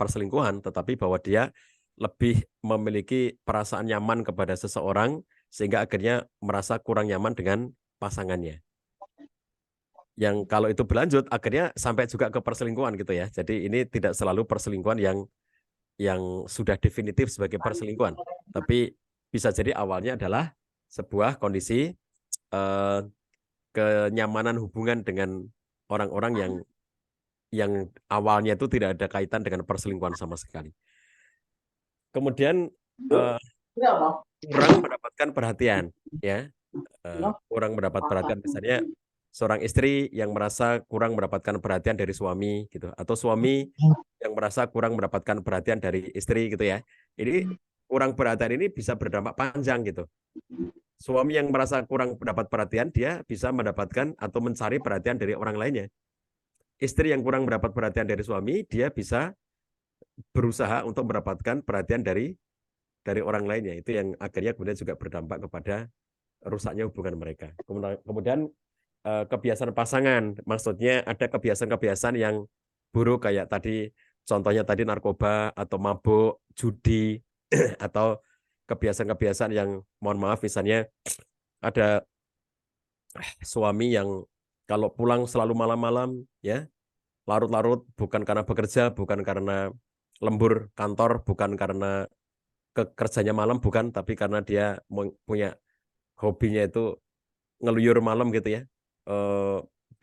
perselingkuhan, tetapi bahwa dia lebih memiliki perasaan nyaman kepada seseorang sehingga akhirnya merasa kurang nyaman dengan pasangannya. Yang kalau itu berlanjut akhirnya sampai juga ke perselingkuhan gitu ya. Jadi ini tidak selalu perselingkuhan yang sudah definitif sebagai perselingkuhan, tapi bisa jadi awalnya adalah sebuah kondisi kenyamanan hubungan dengan orang-orang yang awalnya itu tidak ada kaitan dengan perselingkuhan sama sekali. Kemudian kurang mendapatkan perhatian, ya, kurang mendapat perhatian. Misalnya seorang istri yang merasa kurang mendapatkan perhatian dari suami, gitu, atau suami yang merasa kurang mendapatkan perhatian dari istri, gitu ya. Ini kurang perhatian ini bisa berdampak panjang, gitu. Suami yang merasa kurang mendapat perhatian, dia bisa mendapatkan atau mencari perhatian dari orang lainnya. Istri yang kurang mendapat perhatian dari suami, dia bisa berusaha untuk mendapatkan perhatian dari orang lainnya. Itu yang akhirnya kemudian juga berdampak kepada rusaknya hubungan mereka. Kemudian kebiasaan pasangan, maksudnya ada kebiasaan-kebiasaan yang buruk kayak tadi, contohnya tadi narkoba atau mabuk, judi, atau kebiasaan-kebiasaan yang mohon maaf misalnya ada suami yang kalau pulang selalu malam-malam ya, larut-larut bukan karena bekerja, bukan karena lembur kantor, bukan karena kerjanya malam, bukan, tapi karena dia punya hobinya itu ngeluyur malam gitu ya,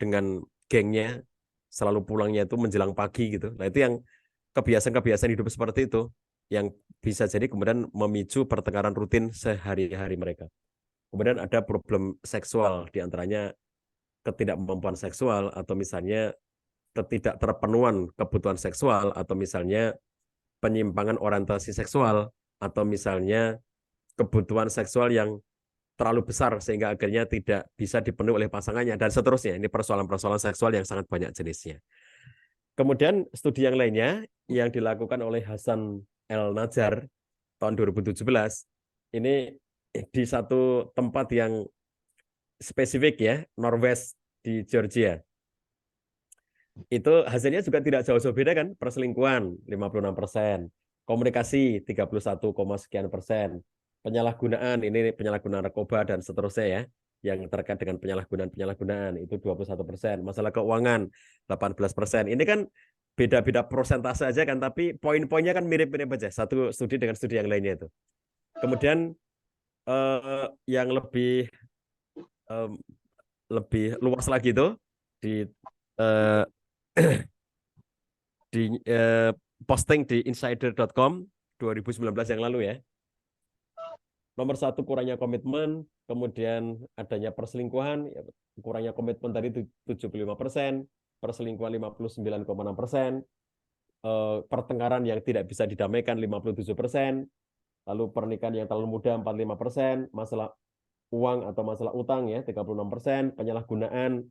dengan gengnya, selalu pulangnya itu menjelang pagi gitu. Nah itu yang kebiasaan-kebiasaan hidup seperti itu yang bisa jadi kemudian memicu pertengkaran rutin sehari-hari mereka. Kemudian ada problem seksual, diantaranya ketidakmampuan seksual atau misalnya ketidakterpenuhan kebutuhan seksual atau misalnya penyimpangan orientasi seksual atau misalnya kebutuhan seksual yang terlalu besar sehingga akhirnya tidak bisa dipenuhi oleh pasangannya dan seterusnya. Ini persoalan-persoalan seksual yang sangat banyak jenisnya. Kemudian studi yang lainnya yang dilakukan oleh Hasan El Najjar tahun 2017 ini di satu tempat yang spesifik ya, Northwest di Georgia. Itu hasilnya juga tidak jauh-jauh beda kan, perselingkuhan 56%, komunikasi 31, sekian persen, penyalahgunaan ini penyalahgunaan narkoba dan seterusnya ya, yang terkait dengan penyalahgunaan itu 21%, masalah keuangan 18%. Ini kan beda-beda persentase aja kan, tapi poin-poinnya kan mirip-mirip aja satu studi dengan studi yang lainnya itu. Kemudian yang em, lebih luas lagi itu di eh, posting di insider.com 2019 yang lalu ya. Nomor satu kurangnya komitmen, kemudian adanya perselingkuhan, ya, kurangnya komitmen tadi 75%, perselingkuhan 59,6%, pertengkaran yang tidak bisa didamaikan 57%, lalu pernikahan yang terlalu muda 45%, masalah uang atau masalah utang ya 36%, penyalahgunaan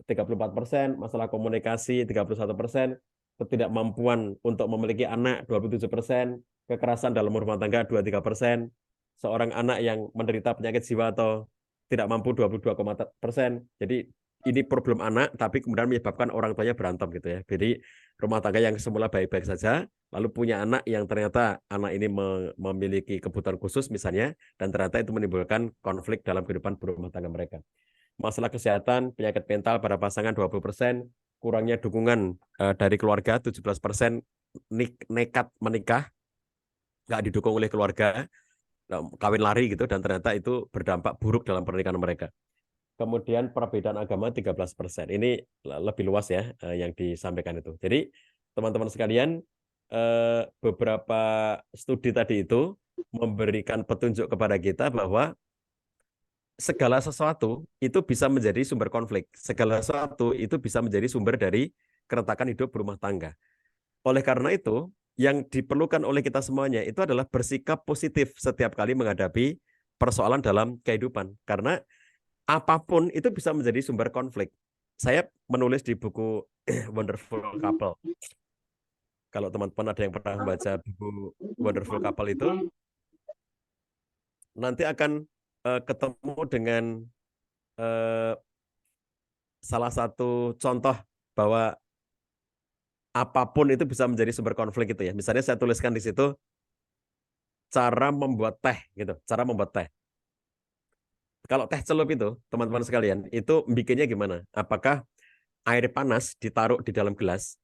34%, masalah komunikasi 31%, ketidakmampuan untuk memiliki anak 27%, kekerasan dalam rumah tangga 23%, seorang anak yang menderita penyakit jiwa atau tidak mampu 22%. Jadi ini problem anak, tapi kemudian menyebabkan orang tuanya berantem gitu ya. Jadi rumah tangga yang semula baik-baik saja, lalu punya anak yang ternyata anak ini memiliki kebutuhan khusus misalnya, dan ternyata itu menimbulkan konflik dalam kehidupan berumah tangga mereka. Masalah kesehatan, penyakit mental pada pasangan 20%, kurangnya dukungan dari keluarga 17%, nekat menikah, nggak didukung oleh keluarga, kawin lari gitu, dan ternyata itu berdampak buruk dalam pernikahan mereka. Kemudian perbedaan agama 13%. Ini lebih luas ya yang disampaikan itu. Jadi teman-teman sekalian, beberapa studi tadi itu memberikan petunjuk kepada kita bahwa segala sesuatu itu bisa menjadi sumber konflik. Segala sesuatu itu bisa menjadi sumber dari keretakan hidup berumah tangga. Oleh karena itu, yang diperlukan oleh kita semuanya itu adalah bersikap positif setiap kali menghadapi persoalan dalam kehidupan. Karena apapun itu bisa menjadi sumber konflik. Saya menulis di buku Wonderful Couple. Kalau teman-teman ada yang pernah membaca buku Wonderful Couple itu, nanti akan ketemu dengan salah satu contoh bahwa apapun itu bisa menjadi sumber konflik itu ya. Misalnya saya tuliskan di situ cara membuat teh gitu, cara membuat teh. Kalau teh celup itu, teman-teman sekalian, itu bikinnya gimana? Apakah air panas ditaruh di dalam gelas,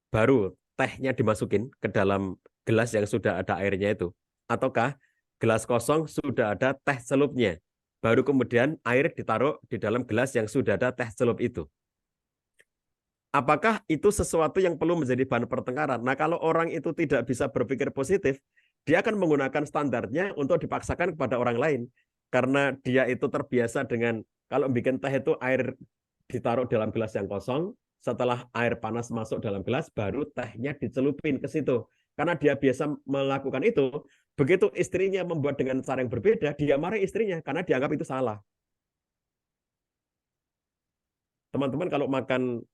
baru tehnya dimasukin ke dalam gelas yang sudah ada airnya itu? Ataukah gelas kosong sudah ada teh celupnya, baru kemudian air ditaruh di dalam gelas yang sudah ada teh celup itu? Apakah itu sesuatu yang perlu menjadi bahan pertengkaran? Nah, kalau orang itu tidak bisa berpikir positif, dia akan menggunakan standarnya untuk dipaksakan kepada orang lain. Karena dia itu terbiasa dengan, kalau bikin teh itu air ditaruh dalam gelas yang kosong, setelah air panas masuk dalam gelas, baru tehnya dicelupin ke situ. Karena dia biasa melakukan itu, begitu istrinya membuat dengan cara yang berbeda, dia marah istrinya, karena dianggap itu salah. Teman-teman kalau makan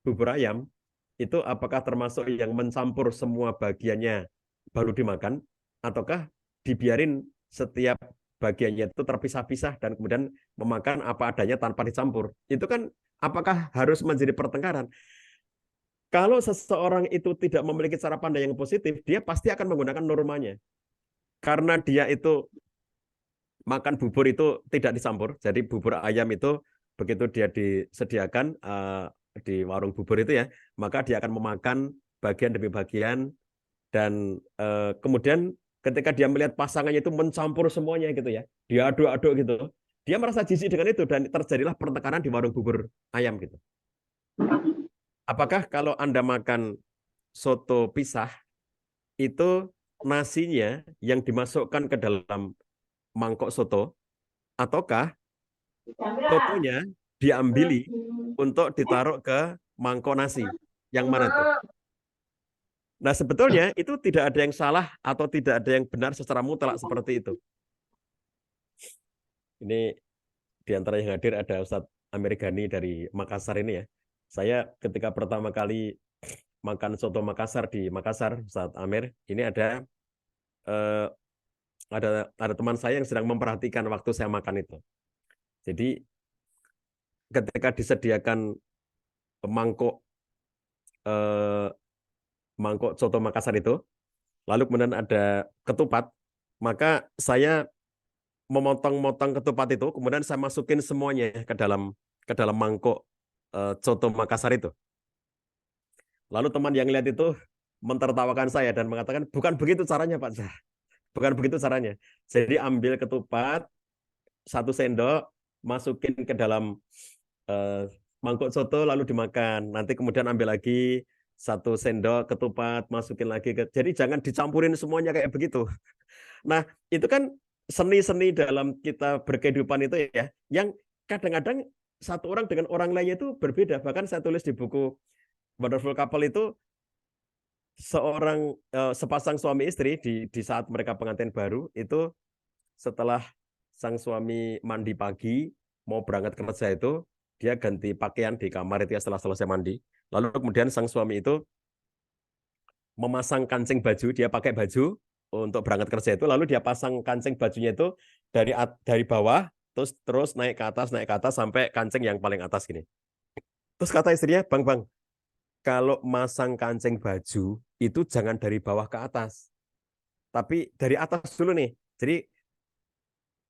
bubur ayam, itu apakah termasuk yang mencampur semua bagiannya baru dimakan, ataukah dibiarin setiap bagiannya itu terpisah-pisah dan kemudian memakan apa adanya tanpa dicampur? Itu kan apakah harus menjadi pertengkaran? Kalau seseorang itu tidak memiliki cara pandang yang positif, dia pasti akan menggunakan normanya. Karena dia itu makan bubur itu tidak dicampur, jadi bubur ayam itu begitu dia disediakan di warung bubur itu ya, maka dia akan memakan bagian demi bagian, dan kemudian ketika dia melihat pasangannya itu mencampur semuanya gitu ya, dia aduk-aduk gitu, dia merasa jijik dengan itu dan terjadilah pertengkaran di warung bubur ayam gitu. Apakah kalau Anda makan soto pisah itu nasinya yang dimasukkan ke dalam mangkok soto, ataukah sotonya diambili untuk ditaruh ke mangkok nasi? Yang mana tuh? Nah, sebetulnya itu tidak ada yang salah atau tidak ada yang benar secara mutlak seperti itu. Ini di antara yang hadir ada Ustadz Amir Ghani dari Makassar ini ya. Saya ketika pertama kali makan soto Makassar di Makassar, Ustadz Amir, ini eh, ada teman saya yang sedang memperhatikan waktu saya makan itu. Jadi ketika disediakan mangkok eh, mangkok soto Makassar itu, lalu kemudian ada ketupat, maka saya memotong-motong ketupat itu, kemudian saya masukin semuanya ke dalam mangkok soto Makassar itu. Lalu teman yang lihat itu mentertawakan saya dan mengatakan, bukan begitu caranya Pak Zah. Bukan begitu caranya. Jadi ambil ketupat, 1 sendok, masukin ke dalam mangkuk soto lalu dimakan. Nanti kemudian ambil lagi 1 sendok ketupat, masukin lagi ke. Jadi jangan dicampurin semuanya kayak begitu. Nah, itu kan seni-seni dalam kita berkehidupan itu ya, yang kadang-kadang satu orang dengan orang lainnya itu berbeda. Bahkan saya tulis di buku Wonderful Couple itu sepasang suami istri di saat mereka pengantin baru itu setelah sang suami mandi pagi mau berangkat kerja itu dia ganti pakaian di kamar itu ya setelah selesai mandi. Lalu kemudian sang suami itu memasang kancing baju, dia pakai baju untuk berangkat kerja itu, lalu dia pasang kancing bajunya itu dari bawah terus naik ke atas sampai kancing yang paling atas gini. Terus kata istrinya, Bang, kalau masang kancing baju itu jangan dari bawah ke atas, tapi dari atas dulu nih. Jadi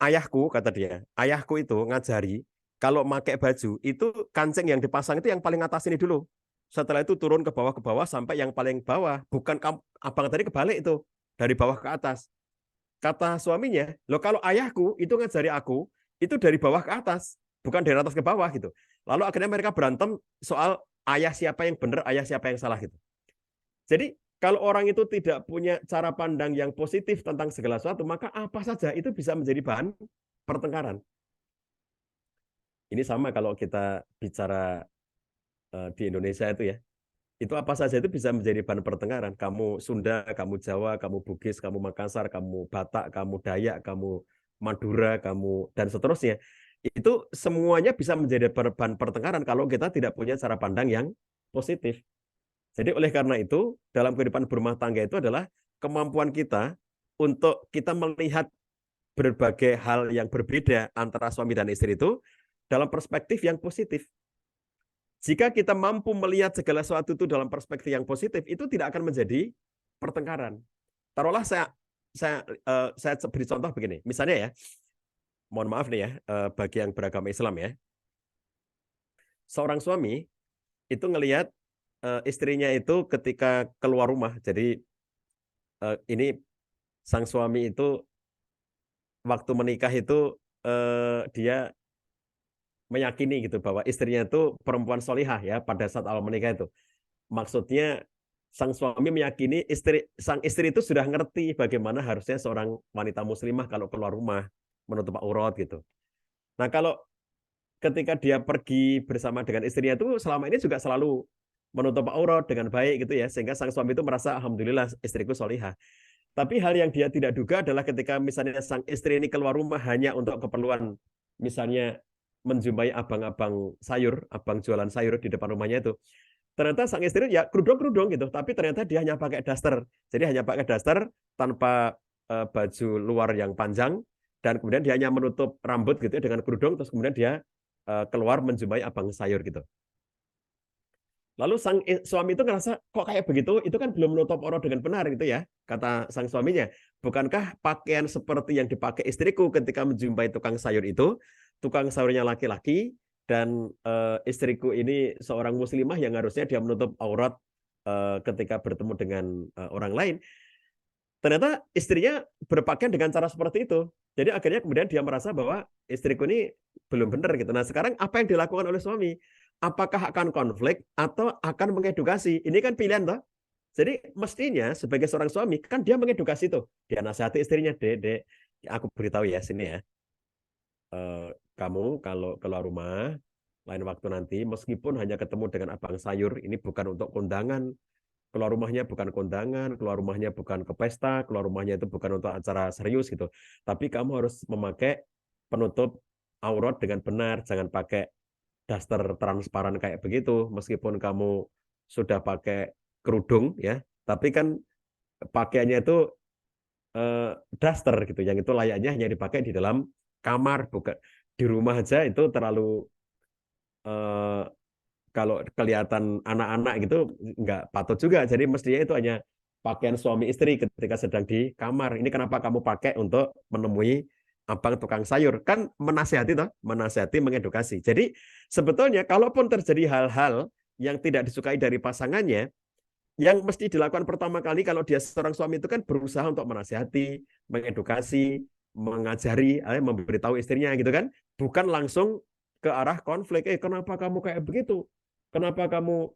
ayahku, kata dia, ayahku itu ngajari kalau pakai baju itu kancing yang dipasang itu yang paling atas ini dulu. Setelah itu turun ke bawah sampai yang paling bawah. Bukan abang tadi kebalik itu, dari bawah ke atas. Kata suaminya, loh kalau ayahku itu ngajari aku itu dari bawah ke atas, bukan dari atas ke bawah gitu. Lalu akhirnya mereka berantem soal ayah siapa yang benar, ayah siapa yang salah gitu. Jadi kalau orang itu tidak punya cara pandang yang positif tentang segala sesuatu, maka apa saja itu bisa menjadi bahan pertengkaran. Ini sama kalau kita bicara di Indonesia itu ya. Itu apa saja itu bisa menjadi bahan pertengkaran. Kamu Sunda, kamu Jawa, kamu Bugis, kamu Makassar, kamu Batak, kamu Dayak, kamu Madura, kamu dan seterusnya. Itu semuanya bisa menjadi bahan pertengkaran kalau kita tidak punya cara pandang yang positif. Jadi oleh karena itu, dalam kehidupan berumah tangga itu adalah kemampuan kita untuk kita melihat berbagai hal yang berbeda antara suami dan istri itu dalam perspektif yang positif. Jika kita mampu melihat segala sesuatu itu dalam perspektif yang positif, itu tidak akan menjadi pertengkaran. Taruhlah saya beri contoh begini. Misalnya ya, mohon maaf nih ya, bagi yang beragama Islam ya, seorang suami itu ngelihat istrinya itu ketika keluar rumah. Jadi ini sang suami itu waktu menikah itu dia meyakini gitu bahwa istrinya itu perempuan solihah ya pada saat awal menikah itu. Maksudnya sang suami meyakini sang istri itu sudah ngerti bagaimana harusnya seorang wanita muslimah kalau keluar rumah menutup aurat gitu. Nah kalau ketika dia pergi bersama dengan istrinya itu selama ini juga selalu menutup aurat dengan baik gitu ya, sehingga sang suami itu merasa alhamdulillah istriku solihah. Tapi hal yang dia tidak duga adalah ketika misalnya sang istri ini keluar rumah hanya untuk keperluan misalnya menjumpai abang-abang sayur, abang jualan sayur di depan rumahnya itu. Ternyata sang istri ya kerudung-kerudung gitu, tapi ternyata dia hanya pakai daster. Jadi hanya pakai daster tanpa baju luar yang panjang dan kemudian dia hanya menutup rambut gitu ya dengan kerudung terus kemudian dia keluar menjumpai abang sayur gitu. Lalu sang suami itu ngerasa kok kayak begitu, itu kan belum menutup aurat dengan benar gitu ya, kata sang suaminya. Bukankah pakaian seperti yang dipakai istriku ketika menjumpai tukang sayur itu, tukang sayurnya laki-laki, dan istriku ini seorang muslimah yang harusnya dia menutup aurat ketika bertemu dengan orang lain. Ternyata istrinya berpakaian dengan cara seperti itu. Jadi akhirnya kemudian dia merasa bahwa istriku ini belum benar gitu. Nah sekarang apa yang dilakukan oleh suami? Apakah akan konflik atau akan mengedukasi? Ini kan pilihan toh. Jadi mestinya sebagai seorang suami kan dia mengedukasi tuh. Dia nasihati istrinya, Dek, aku beritahu ya sini ya. Kamu kalau keluar rumah lain waktu nanti meskipun hanya ketemu dengan abang sayur, ini bukan untuk kondangan. Keluar rumahnya bukan kondangan, keluar rumahnya bukan ke pesta, keluar rumahnya itu bukan untuk acara serius gitu. Tapi kamu harus memakai penutup aurat dengan benar, jangan pakai daster transparan kayak begitu. Meskipun kamu sudah pakai kerudung ya, tapi kan pakaiannya itu daster gitu, yang itu layaknya hanya dipakai di dalam kamar, bukan di rumah aja itu terlalu kalau kelihatan anak-anak gitu nggak patut juga. Jadi mestinya itu hanya pakaian suami istri ketika sedang di kamar. Ini kenapa kamu pakai untuk menemui abang tukang sayur? Kan menasihati toh, menasihati, mengedukasi. Jadi sebetulnya kalaupun terjadi hal-hal yang tidak disukai dari pasangannya, yang mesti dilakukan pertama kali kalau dia seorang suami itu kan berusaha untuk menasihati, mengedukasi, mengajari, memberitahu istrinya gitu kan, bukan langsung ke arah konflik. Kenapa kamu kayak begitu? Kenapa kamu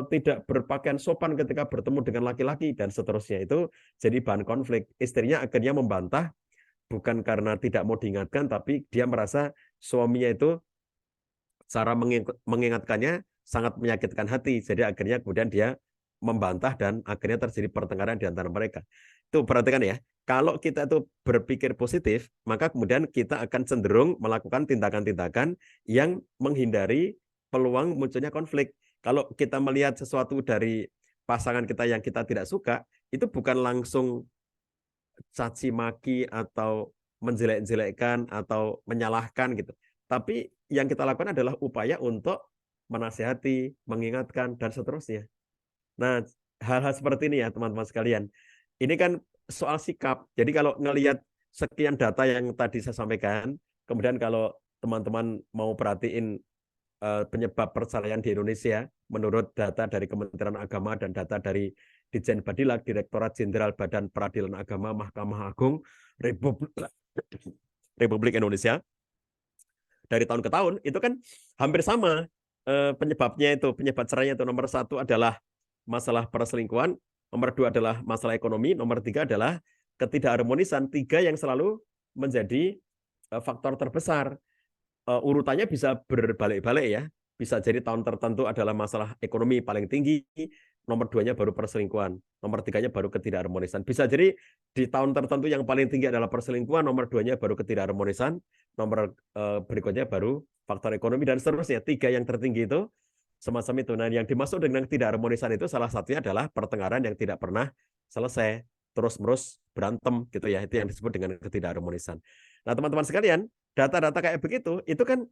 tidak berpakaian sopan ketika bertemu dengan laki-laki dan seterusnya, itu jadi bahan konflik. Istrinya akhirnya membantah bukan karena tidak mau diingatkan, tapi dia merasa suaminya itu cara mengingatkannya sangat menyakitkan hati. Jadi akhirnya kemudian dia membantah dan akhirnya terjadi pertengkaran di antara mereka. Itu perhatikan ya. Kalau kita itu berpikir positif, maka kemudian kita akan cenderung melakukan tindakan-tindakan yang menghindari peluang munculnya konflik. Kalau kita melihat sesuatu dari pasangan kita yang kita tidak suka, itu bukan langsung caci maki atau menjelek-jelekkan atau menyalahkan gitu. Tapi yang kita lakukan adalah upaya untuk menasihati, mengingatkan, dan seterusnya. Nah, hal-hal seperti ini ya teman-teman sekalian. Ini kan soal sikap. Jadi kalau ngelihat sekian data yang tadi saya sampaikan, kemudian kalau teman-teman mau perhatiin penyebab perceraian di Indonesia, menurut data dari Kementerian Agama dan data dari Ditjen Badilak, Direktorat Jenderal Badan Peradilan Agama, Mahkamah Agung Republik Indonesia, dari tahun ke tahun itu kan hampir sama penyebabnya. Itu penyebab cerainya itu nomor 1 adalah masalah perselingkuhan, nomor 2 adalah masalah ekonomi, nomor 3 adalah ketidakharmonisan. 3 yang selalu menjadi faktor terbesar. Urutannya bisa berbalik-balik ya. Bisa jadi tahun tertentu adalah masalah ekonomi paling tinggi, nomor 2-nya baru perselingkuhan, nomor 3-nya baru ketidakharmonisan. Bisa jadi di tahun tertentu yang paling tinggi adalah perselingkuhan, nomor 2-nya baru ketidakharmonisan, nomor berikutnya baru faktor ekonomi, dan seterusnya. 3 yang tertinggi itu semacam itu. Nah, yang dimaksud dengan ketidakharmonisan itu salah satunya adalah pertengkaran yang tidak pernah selesai, terus-menerus berantem gitu ya. Itu yang disebut dengan ketidakharmonisan. Nah, teman-teman sekalian, data-data kayak begitu itu kan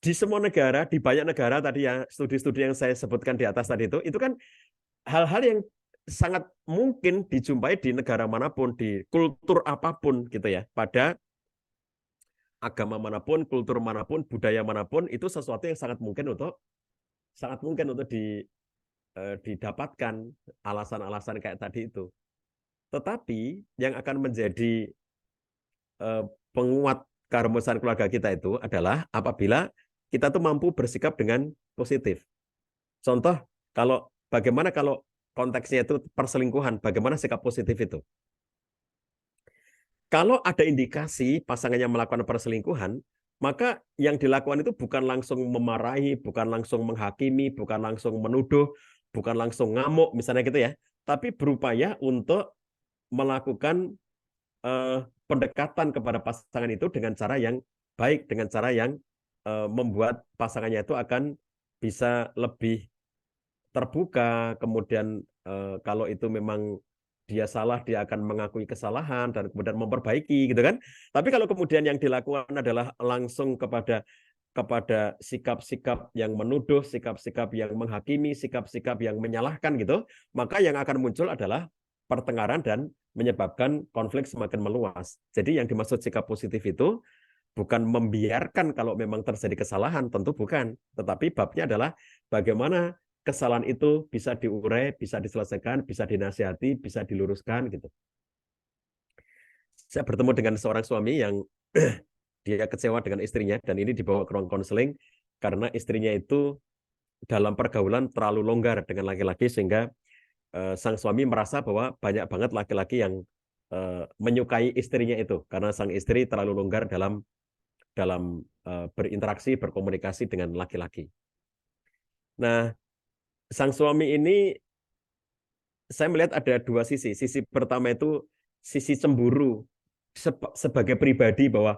di semua negara, di banyak negara tadi ya, studi-studi yang saya sebutkan di atas tadi itu kan hal-hal yang sangat mungkin dijumpai di negara manapun, di kultur apapun gitu ya. Pada agama manapun, kultur manapun, budaya manapun, itu sesuatu yang sangat mungkin untuk didapatkan alasan-alasan kayak tadi itu. Tetapi yang akan menjadi penguat keharmonisan keluarga kita itu adalah apabila kita tuh mampu bersikap dengan positif. Contoh, bagaimana kalau konteksnya itu perselingkuhan, bagaimana sikap positif itu? Kalau ada indikasi pasangannya melakukan perselingkuhan, maka yang dilakukan itu bukan langsung memarahi, bukan langsung menghakimi, bukan langsung menuduh, bukan langsung ngamuk, misalnya gitu ya, tapi berupaya untuk melakukan pendekatan kepada pasangan itu dengan cara yang baik, dengan cara yang membuat pasangannya itu akan bisa lebih terbuka. Kemudian kalau itu memang dia salah, dia akan mengakui kesalahan dan kemudian memperbaiki gitu kan. Tapi kalau kemudian yang dilakukan adalah langsung kepada sikap-sikap yang menuduh, sikap-sikap yang menghakimi, sikap-sikap yang menyalahkan gitu, maka yang akan muncul adalah pertengkaran dan menyebabkan konflik semakin meluas. Jadi yang dimaksud sikap positif itu bukan membiarkan kalau memang terjadi kesalahan, tentu bukan. Tetapi babnya adalah bagaimana kesalahan itu bisa diurai, bisa diselesaikan, bisa dinasihati, bisa diluruskan gitu. Saya bertemu dengan seorang suami yang dia kecewa dengan istrinya, dan ini dibawa ke ruang konseling karena istrinya itu dalam pergaulan terlalu longgar dengan laki-laki, sehingga sang suami merasa bahwa banyak banget laki-laki yang menyukai istrinya itu karena sang istri terlalu longgar dalam berinteraksi, berkomunikasi dengan laki-laki. Nah, sang suami ini saya melihat ada 2 sisi. Sisi pertama itu sisi cemburu sebagai pribadi, bahwa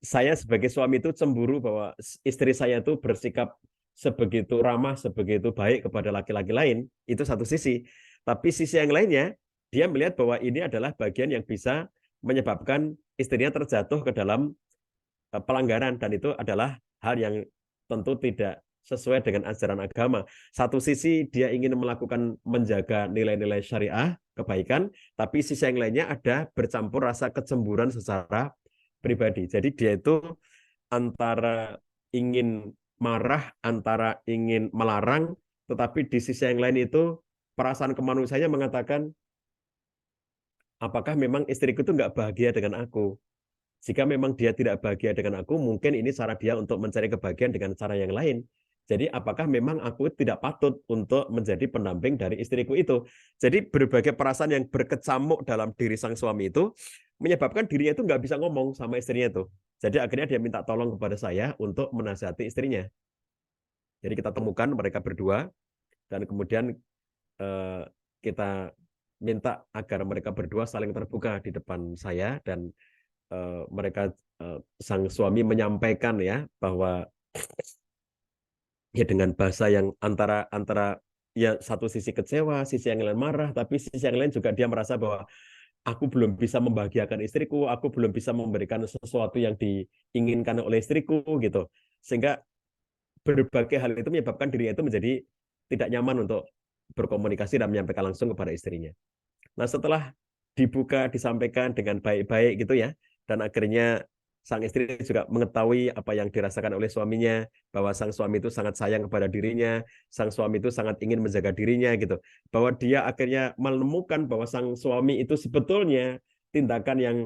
saya sebagai suami itu cemburu bahwa istri saya itu bersikap sebegitu ramah, sebegitu baik kepada laki-laki lain. Itu satu sisi. Tapi sisi yang lainnya, dia melihat bahwa ini adalah bagian yang bisa menyebabkan istrinya terjatuh ke dalam pelanggaran, dan itu adalah hal yang tentu tidak sesuai dengan ajaran agama. Satu sisi dia ingin melakukan menjaga nilai-nilai syariah, kebaikan, tapi sisi yang lainnya ada bercampur rasa kecemburuan secara pribadi. Jadi dia itu antara ingin marah, antara ingin melarang, tetapi di sisi yang lain itu perasaan kemanusiaannya mengatakan, apakah memang istriku itu nggak bahagia dengan aku? Jika memang dia tidak bahagia dengan aku, mungkin ini cara dia untuk mencari kebahagiaan dengan cara yang lain. Jadi apakah memang aku tidak patut untuk menjadi pendamping dari istriku itu? Jadi berbagai perasaan yang berkecamuk dalam diri sang suami itu menyebabkan dirinya itu nggak bisa ngomong sama istrinya itu. Jadi akhirnya dia minta tolong kepada saya untuk menasihati istrinya. Jadi kita temukan mereka berdua dan kemudian eh, kita minta agar mereka berdua saling terbuka di depan saya dan mereka sang suami menyampaikan ya bahwa ya dengan bahasa yang antara antara ya satu sisi kecewa, sisi yang lain marah, tapi sisi yang lain juga dia merasa bahwa aku belum bisa membahagiakan istriku, aku belum bisa memberikan sesuatu yang diinginkan oleh istriku gitu. Sehingga berbagai hal itu menyebabkan dirinya itu menjadi tidak nyaman untuk berkomunikasi dan menyampaikan langsung kepada istrinya. Nah, setelah dibuka, disampaikan dengan baik-baik gitu ya, dan akhirnya sang istri juga mengetahui apa yang dirasakan oleh suaminya, bahwa sang suami itu sangat sayang kepada dirinya, sang suami itu sangat ingin menjaga dirinya gitu. Bahwa dia akhirnya menemukan bahwa sang suami itu sebetulnya tindakan yang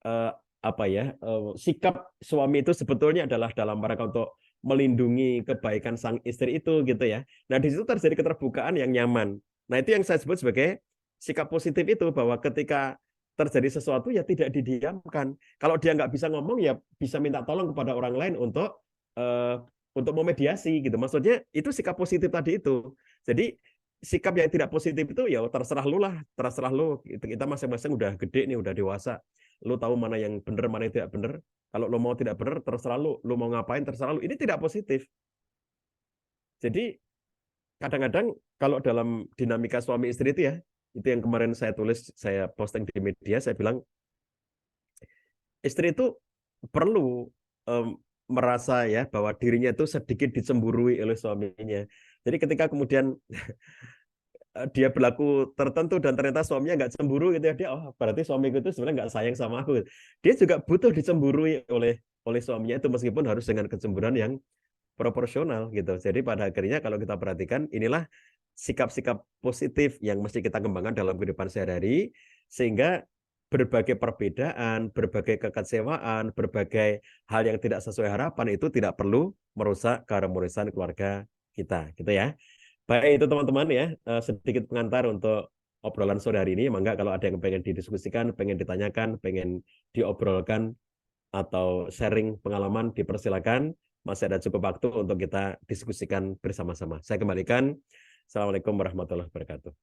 eh, apa ya, sikap suami itu sebetulnya adalah dalam rangka untuk melindungi kebaikan sang istri itu gitu ya. Nah, di situ terjadi keterbukaan yang nyaman. Nah, itu yang saya sebut sebagai sikap positif itu, bahwa ketika terjadi sesuatu ya tidak didiamkan. Kalau dia nggak bisa ngomong ya bisa minta tolong kepada orang lain uh, untuk memediasi gitu. Maksudnya itu sikap positif tadi itu. Jadi sikap yang tidak positif itu ya terserah lu lah, terserah lu. Kita masing-masing udah gede nih, udah dewasa. Lu tahu mana yang benar, mana yang tidak benar. Kalau lu mau tidak benar, terserah lu mau ngapain, terserah lu. Ini tidak positif. Jadi kadang-kadang kalau dalam dinamika suami istri itu ya, itu yang kemarin saya tulis, saya posting di media, saya bilang istri itu perlu merasa ya bahwa dirinya itu sedikit dicemburui oleh suaminya. Jadi ketika kemudian dia berlaku tertentu dan ternyata suaminya nggak cemburu gitu ya, dia oh berarti suamiku itu sebenarnya nggak sayang sama aku. Dia juga butuh dicemburui oleh suaminya itu, meskipun harus dengan kecemburuan yang proporsional gitu. Jadi pada akhirnya kalau kita perhatikan, inilah sikap-sikap positif yang mesti kita kembangkan dalam kehidupan sehari-hari, sehingga berbagai perbedaan, berbagai kekecewaan, berbagai hal yang tidak sesuai harapan itu tidak perlu merusak keharmonisan keluarga kita, gitu ya. Baik itu teman-teman ya, sedikit pengantar untuk obrolan sore hari ini. Mangga kalau ada yang pengen didiskusikan, pengen ditanyakan, pengen diobrolkan, atau sharing pengalaman, dipersilakan. Masih ada cukup waktu untuk kita diskusikan bersama-sama. Saya kembalikan. Assalamualaikum warahmatullahi wabarakatuh.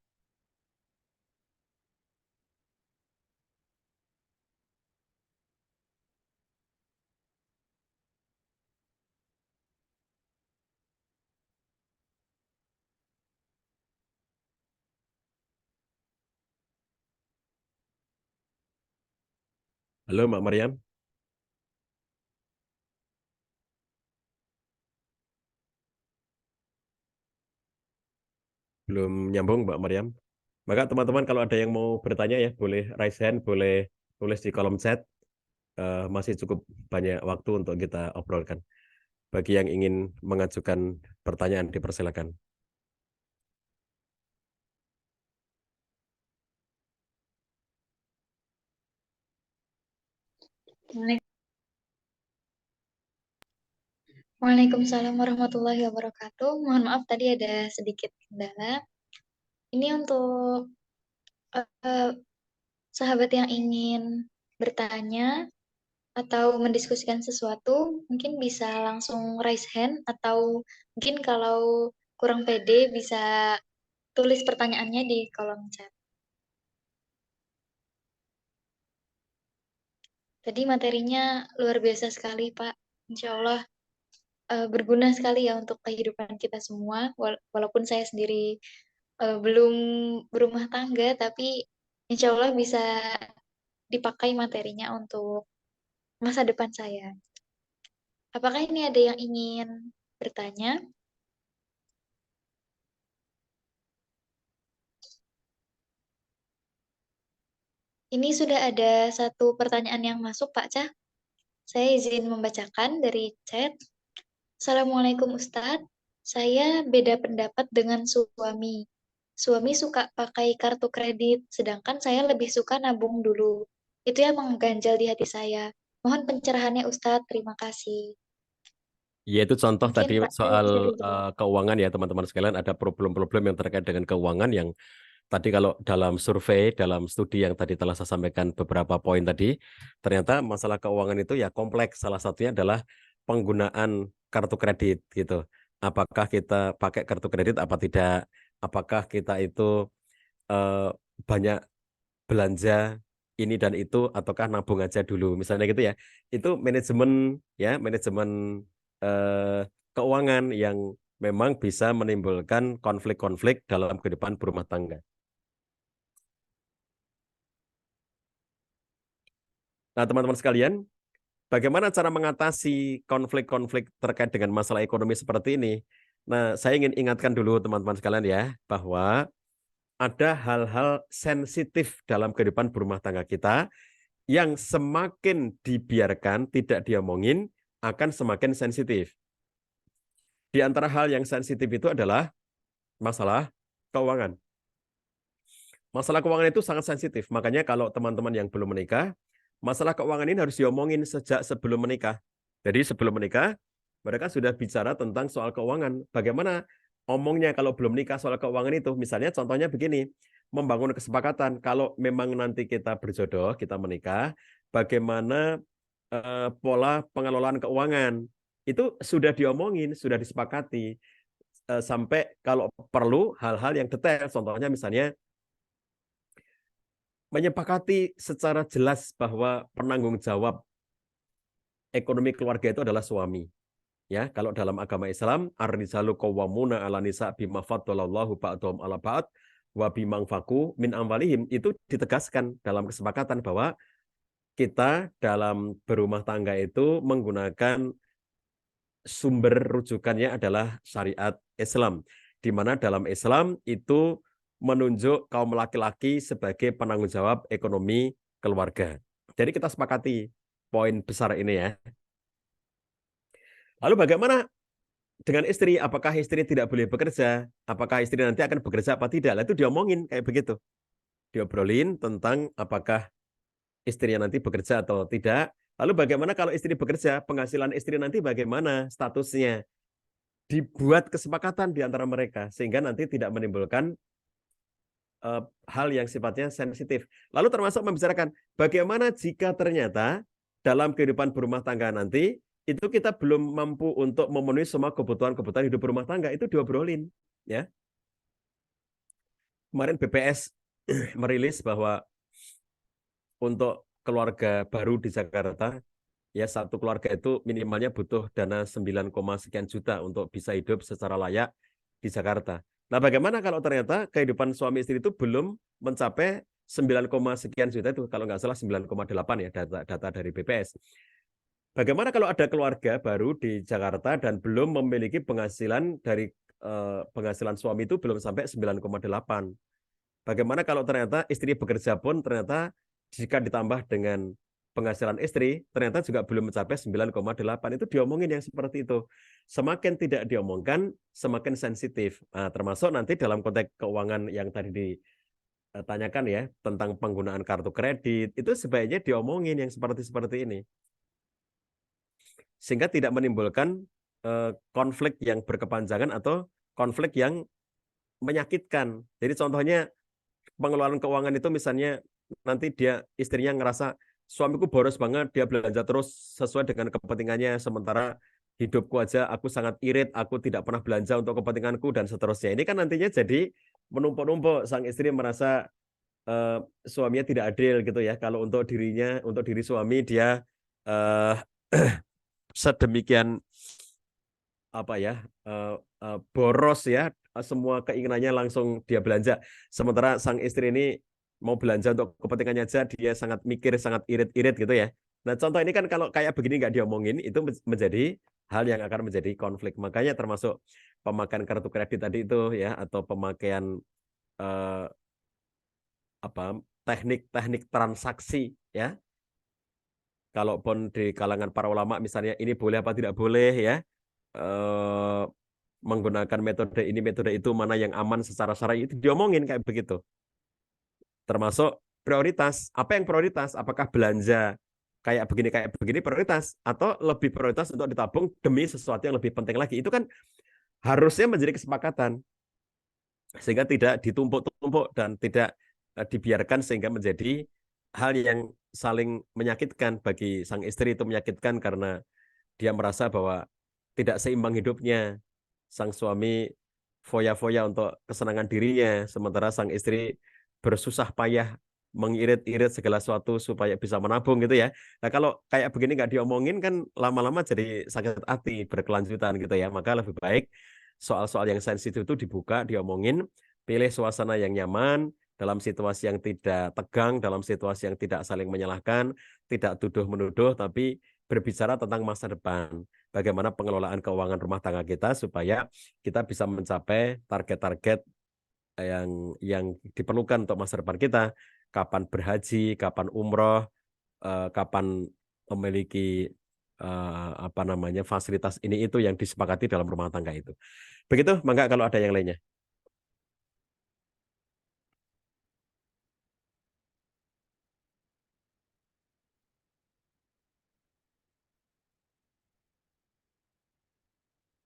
Halo Mbak Maryam, belum nyambung Mbak Maryam. Maka teman-teman kalau ada yang mau bertanya ya, boleh raise hand, boleh tulis di kolom chat. Masih cukup banyak waktu untuk kita obrolkan. Bagi yang ingin mengajukan pertanyaan, dipersilakan. Waalaikumsalam warahmatullahi wabarakatuh. Mohon maaf tadi ada sedikit kendala. Ini untuk eh, sahabat yang ingin bertanya atau mendiskusikan sesuatu, mungkin bisa langsung raise hand atau mungkin kalau kurang pede bisa tulis pertanyaannya di kolom chat. Tadi materinya luar biasa sekali, Pak. Insya Allah berguna sekali ya untuk kehidupan kita semua. Walaupun saya sendiri belum berumah tangga, tapi insya Allah bisa dipakai materinya untuk masa depan saya. Apakah ini ada yang ingin bertanya? Ini sudah ada satu pertanyaan yang masuk, Pak Cah. Saya izin membacakan dari chat. Assalamualaikum Ustadz. Saya beda pendapat dengan suami. Suami suka pakai kartu kredit, sedangkan saya lebih suka nabung dulu. Itu yang mengganjal di hati saya. Mohon pencerahannya Ustadz, terima kasih. Yaitu contoh Mungkin tadi Kak Del soal bisa dijawab. keuangan ya teman-teman sekalian, ada problem-problem yang terkait dengan keuangan yang tadi kalau dalam survei, dalam studi yang tadi telah saya sampaikan beberapa poin tadi, ternyata masalah keuangan itu ya kompleks. Salah satunya adalah penggunaan kartu kredit gitu. Apakah kita pakai kartu kredit apa tidak? Apakah kita itu eh, banyak belanja ini dan itu ataukah nabung aja dulu misalnya gitu ya. Itu manajemen ya, manajemen eh, keuangan yang memang bisa menimbulkan konflik-konflik dalam kehidupan berumah tangga. Nah, teman-teman sekalian, bagaimana cara mengatasi konflik-konflik terkait dengan masalah ekonomi seperti ini? Nah, saya ingin ingatkan dulu teman-teman sekalian ya, bahwa ada hal-hal sensitif dalam kehidupan berumah tangga kita yang semakin dibiarkan, tidak diomongin, akan semakin sensitif. Di antara hal yang sensitif itu adalah masalah keuangan. Masalah keuangan itu sangat sensitif, makanya kalau teman-teman yang belum menikah, masalah keuangan ini harus diomongin sejak sebelum menikah. Jadi sebelum menikah, mereka sudah bicara tentang soal keuangan. Bagaimana omongnya kalau belum nikah soal keuangan itu? Misalnya contohnya begini, membangun kesepakatan. Kalau memang nanti kita berjodoh, kita menikah, bagaimana pola pengelolaan keuangan. Itu sudah diomongin, sudah disepakati. Sampai kalau perlu hal-hal yang detail. Contohnya misalnya menyepakati secara jelas bahwa penanggung jawab ekonomi keluarga itu adalah suami. Ya, kalau dalam agama Islam, ar-rijalu qawwamuna 'ala nisa bima faddalallahu ba'dhum 'ala ba'd wa bima anfaqu min amwalihim, itu ditegaskan dalam kesepakatan bahwa kita dalam berumah tangga itu menggunakan sumber rujukannya adalah syariat Islam, di mana dalam Islam itu menunjuk kaum laki-laki sebagai penanggung jawab ekonomi keluarga. Jadi kita sepakati poin besar ini ya. Lalu bagaimana dengan istri? Apakah istri tidak boleh bekerja? Apakah istri nanti akan bekerja apa tidak? Itu diomongin kayak begitu. Diobrolin tentang apakah istrinya nanti bekerja atau tidak. Lalu bagaimana kalau istri bekerja? Penghasilan istri nanti bagaimana statusnya? Dibuat kesepakatan di antara mereka sehingga nanti tidak menimbulkan hal yang sifatnya sensitif. Lalu termasuk membicarakan bagaimana jika ternyata dalam kehidupan berumah tangga nanti itu kita belum mampu untuk memenuhi semua kebutuhan-kebutuhan hidup berumah tangga, itu diobrolin ya. Kemarin BPS merilis bahwa untuk keluarga baru di Jakarta ya, satu keluarga itu minimalnya butuh dana 9, sekian juta untuk bisa hidup secara layak di Jakarta. Nah, bagaimana kalau ternyata kehidupan suami istri itu belum mencapai 9, sekian juta itu, kalau nggak salah 9,8 ya data dari BPS. Bagaimana kalau ada keluarga baru di Jakarta dan belum memiliki penghasilan dari penghasilan suami itu belum sampai 9,8? Bagaimana kalau ternyata istri bekerja pun ternyata jika ditambah dengan penghasilan istri, ternyata juga belum mencapai 9,8. Itu diomongin yang seperti itu. Semakin tidak diomongkan, semakin sensitif. Nah, termasuk nanti dalam konteks keuangan yang tadi ditanyakan ya, tentang penggunaan kartu kredit, itu sebaiknya diomongin yang seperti ini. Sehingga tidak menimbulkan konflik yang berkepanjangan atau konflik yang menyakitkan. Jadi contohnya pengelolaan keuangan itu misalnya nanti istrinya ngerasa suamiku boros banget, dia belanja terus sesuai dengan kepentingannya, sementara hidupku aja aku sangat irit, aku tidak pernah belanja untuk kepentinganku dan seterusnya. Ini kan nantinya jadi menumpuk-numpuk, sang istri merasa suaminya tidak adil gitu ya. Kalau untuk dirinya, untuk diri suami dia eh, sedemikian apa ya, boros ya, semua keinginannya langsung dia belanja, sementara sang istri ini mau belanja untuk kepentingannya aja dia sangat mikir, sangat irit-irit gitu ya. Nah, contoh ini kan kalau kayak begini nggak diomongin, itu menjadi hal yang akan menjadi konflik. Makanya termasuk pemakaian kartu kredit tadi itu ya, atau pemakaian eh, apa, teknik-teknik transaksi ya. Kalaupun di kalangan para ulama misalnya ini boleh apa tidak boleh ya, menggunakan metode ini, metode itu, mana yang aman secara syar'i, itu diomongin kayak begitu. Termasuk prioritas. Apa yang prioritas? Apakah belanja kayak begini prioritas? Atau lebih prioritas untuk ditabung demi sesuatu yang lebih penting lagi? Itu kan harusnya menjadi kesepakatan. Sehingga tidak ditumpuk-tumpuk dan tidak dibiarkan sehingga menjadi hal yang saling menyakitkan. Bagi sang istri itu menyakitkan karena dia merasa bahwa tidak seimbang hidupnya. Sang suami foya-foya untuk kesenangan dirinya, sementara sang istri bersusah payah mengirit-irit segala sesuatu supaya bisa menabung gitu ya. Nah kalau kayak begini nggak diomongin kan lama-lama jadi sakit hati berkelanjutan gitu ya. Maka lebih baik soal-soal yang sensitif itu dibuka, diomongin, pilih suasana yang nyaman, dalam situasi yang tidak tegang, dalam situasi yang tidak saling menyalahkan, tidak tuduh-menuduh, tapi berbicara tentang masa depan. Bagaimana pengelolaan keuangan rumah tangga kita supaya kita bisa mencapai target-target yang diperlukan untuk masa depan kita. Kapan berhaji, kapan umroh, kapan memiliki fasilitas ini itu yang disepakati dalam rumah tangga itu. Begitu, maka kalau ada yang lainnya.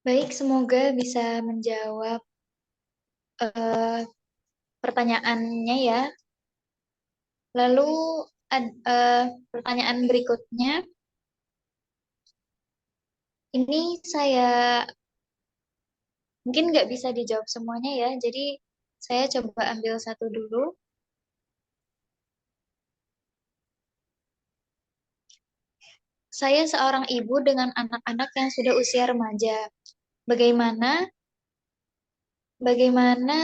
Baik, semoga bisa menjawab eh, pertanyaannya ya. Lalu pertanyaan berikutnya, ini saya mungkin nggak bisa dijawab semuanya ya, jadi saya coba ambil satu dulu. Saya seorang ibu dengan anak-anak yang sudah usia remaja. Bagaimana bagaimana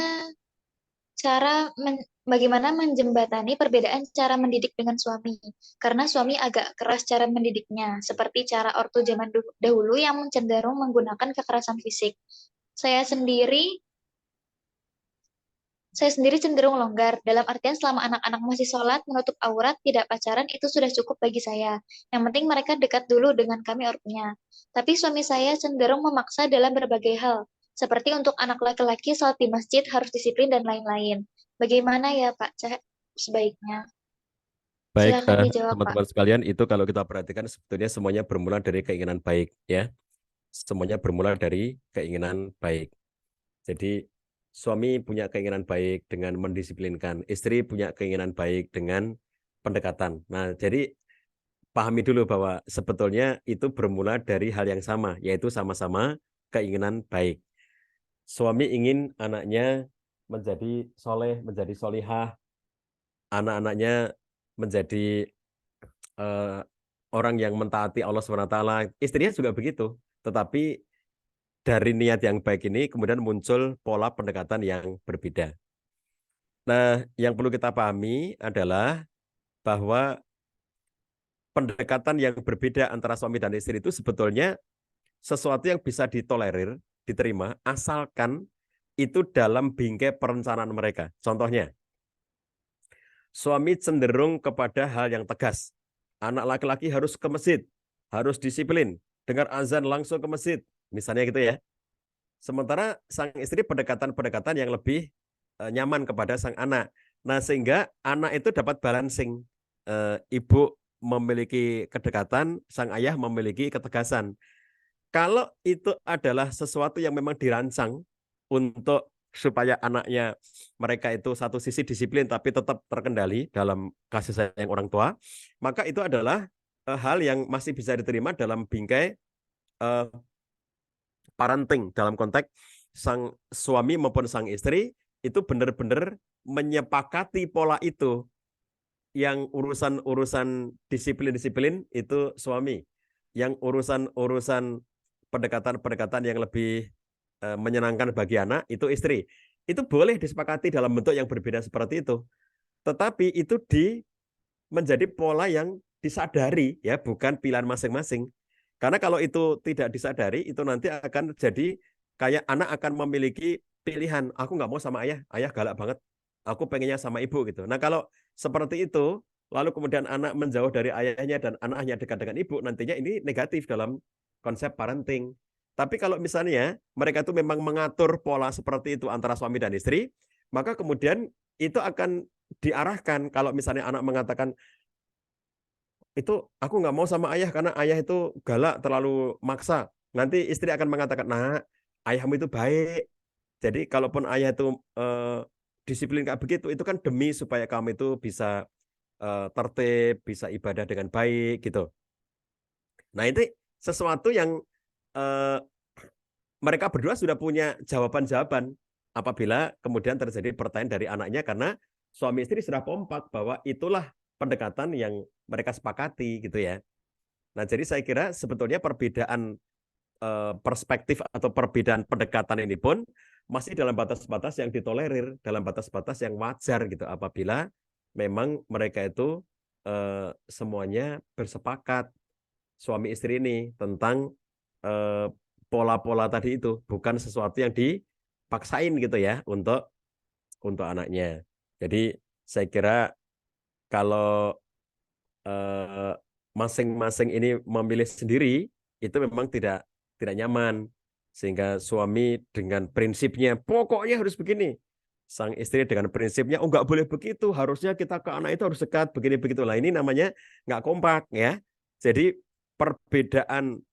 bagaimana menjembatani perbedaan cara mendidik dengan suami? Karena suami agak keras cara mendidiknya, seperti cara ortu zaman dahulu yang cenderung menggunakan kekerasan fisik. Saya sendiri Saya sendiri cenderung longgar, dalam artian selama anak-anak masih sholat, menutup aurat, tidak pacaran, itu sudah cukup bagi saya. Yang penting mereka dekat dulu dengan kami ortunya. Tapi suami saya cenderung memaksa dalam berbagai hal, seperti untuk anak laki-laki sholat di masjid harus disiplin dan lain-lain. Bagaimana ya Pak Cah sebaiknya? Baik, Silakan dijawab Pak. teman-teman sekalian, itu kalau kita perhatikan sebetulnya semuanya bermula dari keinginan baik, ya. Semuanya bermula dari keinginan baik. Jadi suami punya keinginan baik dengan mendisiplinkan, istri punya keinginan baik dengan pendekatan. Nah, jadi pahami dulu bahwa sebetulnya itu bermula dari hal yang sama, yaitu sama-sama keinginan baik. Suami ingin anaknya menjadi soleh, menjadi solihah, anak-anaknya menjadi eh, orang yang mentaati Allah SWT. Istrinya juga begitu. Tetapi dari niat yang baik ini kemudian muncul pola pendekatan yang berbeda. Nah, yang perlu kita pahami adalah bahwa pendekatan yang berbeda antara suami dan istri itu sebetulnya sesuatu yang bisa ditolerir, diterima, asalkan itu dalam bingkai perencanaan mereka. Contohnya, suami cenderung kepada hal yang tegas. Anak laki-laki harus ke masjid, harus disiplin, dengar azan langsung ke masjid, misalnya gitu ya. Sementara sang istri pendekatan-pendekatan yang lebih nyaman kepada sang anak. Nah, sehingga anak itu dapat balancing. Ibu memiliki kedekatan, sang ayah memiliki ketegasan. Kalau itu adalah sesuatu yang memang dirancang untuk supaya anaknya mereka itu satu sisi disiplin tapi tetap terkendali dalam kasih sayang orang tua, maka itu adalah hal yang masih bisa diterima dalam bingkai uh, parenting, dalam konteks sang suami maupun sang istri itu benar-benar menyepakati pola itu. Yang urusan-urusan disiplin-disiplin itu suami. Yang urusan-urusan pendekatan-pendekatan yang lebih menyenangkan bagi anak itu istri. Itu boleh disepakati dalam bentuk yang berbeda seperti itu. Tetapi itu menjadi pola yang disadari, ya, bukan pilihan masing-masing. Karena kalau itu tidak disadari, itu nanti akan jadi kayak anak akan memiliki pilihan. Aku nggak mau sama ayah, ayah galak banget. Aku pengennya sama ibu gitu. Nah kalau seperti itu, lalu kemudian anak menjauh dari ayahnya dan anaknya dekat dengan ibu, nantinya ini negatif dalam konsep parenting. Tapi kalau misalnya mereka itu memang mengatur pola seperti itu antara suami dan istri, maka kemudian itu akan diarahkan. Kalau misalnya anak mengatakan, itu aku nggak mau sama ayah karena ayah itu galak, terlalu maksa. Nanti istri akan mengatakan, nah, ayahmu itu baik. Jadi kalaupun ayah itu disiplin kayak begitu, itu kan demi supaya kamu itu bisa tertib, bisa ibadah dengan baik gitu. Nah, itu sesuatu yang eh, mereka berdua sudah punya jawaban-jawaban apabila kemudian terjadi pertanyaan dari anaknya, karena suami istri sudah kompak bahwa itulah pendekatan yang mereka sepakati gitu ya. Nah, jadi saya kira sebetulnya perbedaan perspektif atau perbedaan pendekatan ini pun masih dalam batas-batas yang ditolerir, dalam batas-batas yang wajar gitu, apabila memang mereka itu semuanya bersepakat suami istri ini tentang pola-pola tadi itu, bukan sesuatu yang dipaksain gitu ya untuk anaknya. Jadi saya kira kalau masing-masing ini memilih sendiri, itu memang tidak nyaman, sehingga suami dengan prinsipnya pokoknya harus begini, sang istri dengan prinsipnya oh nggak boleh begitu, harusnya kita ke anak itu harus dekat begini begitulah. Ini namanya nggak kompak ya. Jadi perbedaan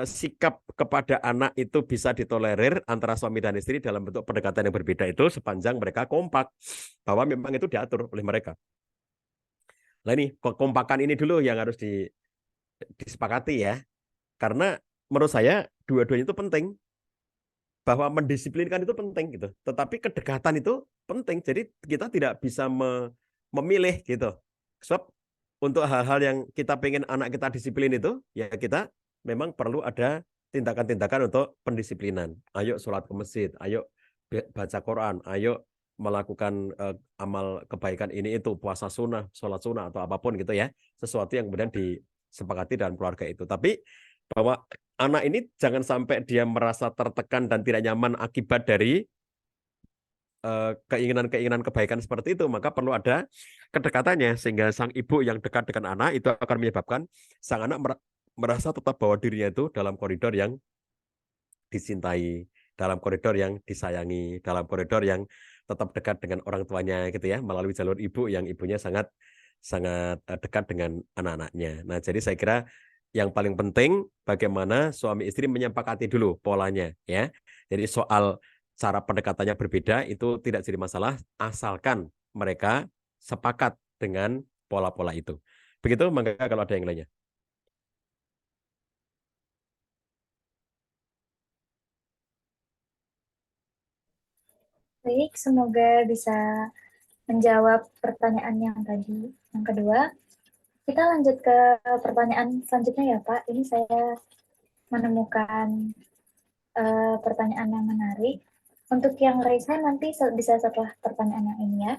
sikap kepada anak itu bisa ditolerir antara suami dan istri dalam bentuk pendekatan yang berbeda itu sepanjang mereka kompak bahwa memang itu diatur oleh mereka. Nah, ini kekompakan ini dulu yang harus disepakati ya. Karena menurut saya dua-duanya itu penting, bahwa mendisiplinkan itu penting gitu. Tetapi kedekatan itu penting. Jadi kita tidak bisa memilih gitu. Sebab untuk hal-hal yang kita pengen anak kita disiplin itu, ya kita memang perlu ada tindakan-tindakan untuk pendisiplinan. Ayo sholat ke masjid, ayo baca Quran, ayo melakukan amal kebaikan ini itu, puasa sunnah, sholat sunnah atau apapun gitu ya. Sesuatu yang kemudian disepakati dalam keluarga itu. Tapi bahwa anak ini jangan sampai dia merasa tertekan dan tidak nyaman akibat dari keinginan-keinginan kebaikan seperti itu, maka perlu ada kedekatannya, sehingga sang ibu yang dekat dengan anak itu akan menyebabkan sang anak merasa tetap bahwa dirinya itu dalam koridor yang dicintai, dalam koridor yang disayangi, dalam koridor yang tetap dekat dengan orang tuanya gitu ya, melalui jalur ibu yang ibunya sangat sangat dekat dengan anak-anaknya. Nah, jadi saya kira yang paling penting bagaimana suami istri menyepakati dulu polanya ya. Jadi soal cara pendekatannya berbeda itu tidak jadi masalah asalkan mereka sepakat dengan pola-pola itu. Begitu, maka kalau ada yang lainnya. Baik, semoga bisa menjawab pertanyaan yang tadi. Yang kedua, kita lanjut ke pertanyaan selanjutnya ya Pak. Ini saya menemukan pertanyaan yang menarik. Untuk yang raise hand nanti bisa setelah pertanyaan yang ini ya.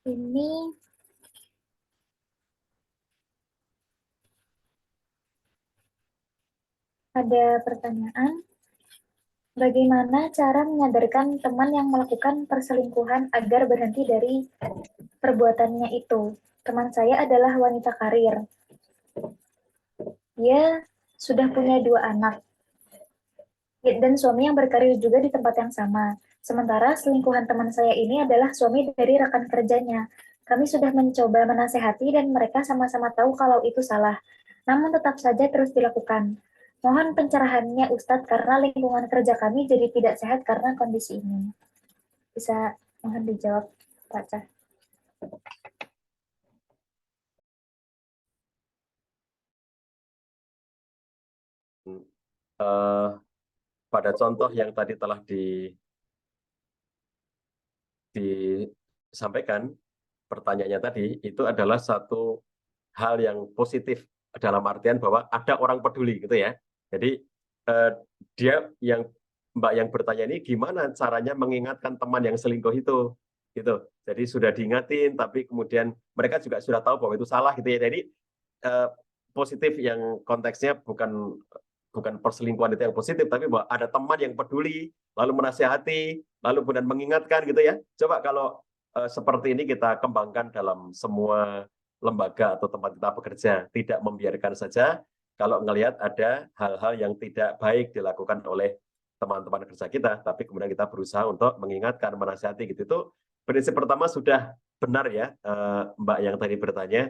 Ini ada pertanyaan, bagaimana cara menyadarkan teman yang melakukan perselingkuhan agar berhenti dari perbuatannya itu? Teman saya adalah wanita karir. Dia sudah punya 2 anak dan suami yang berkarir juga di tempat yang sama. Sementara selingkuhan teman saya ini adalah suami dari rekan kerjanya. Kami sudah mencoba menasehati dan mereka sama-sama tahu kalau itu salah. Namun tetap saja terus dilakukan. Mohon pencerahannya Ustadz karena lingkungan kerja kami jadi tidak sehat karena kondisi ini. Bisa mohon dijawab Pak Cah. Pada contoh yang tadi telah disampaikan, pertanyaannya tadi itu adalah satu hal yang positif dalam artian bahwa ada orang peduli gitu ya. Jadi dia yang Mbak yang bertanya ini gimana caranya mengingatkan teman yang selingkuh itu gitu. Jadi sudah diingatin tapi kemudian mereka juga sudah tahu bahwa itu salah gitu ya. Jadi positif yang konteksnya bukan perselingkuhan itu yang positif, tapi bahwa ada teman yang peduli, lalu menasihati, lalu kemudian mengingatkan gitu ya. Coba kalau seperti ini kita kembangkan dalam semua lembaga atau tempat kita bekerja, tidak membiarkan saja kalau ngelihat ada hal-hal yang tidak baik dilakukan oleh teman-teman kerja kita, tapi kemudian kita berusaha untuk mengingatkan, menasihati gitu. Itu prinsip pertama sudah benar ya, Mbak yang tadi bertanya.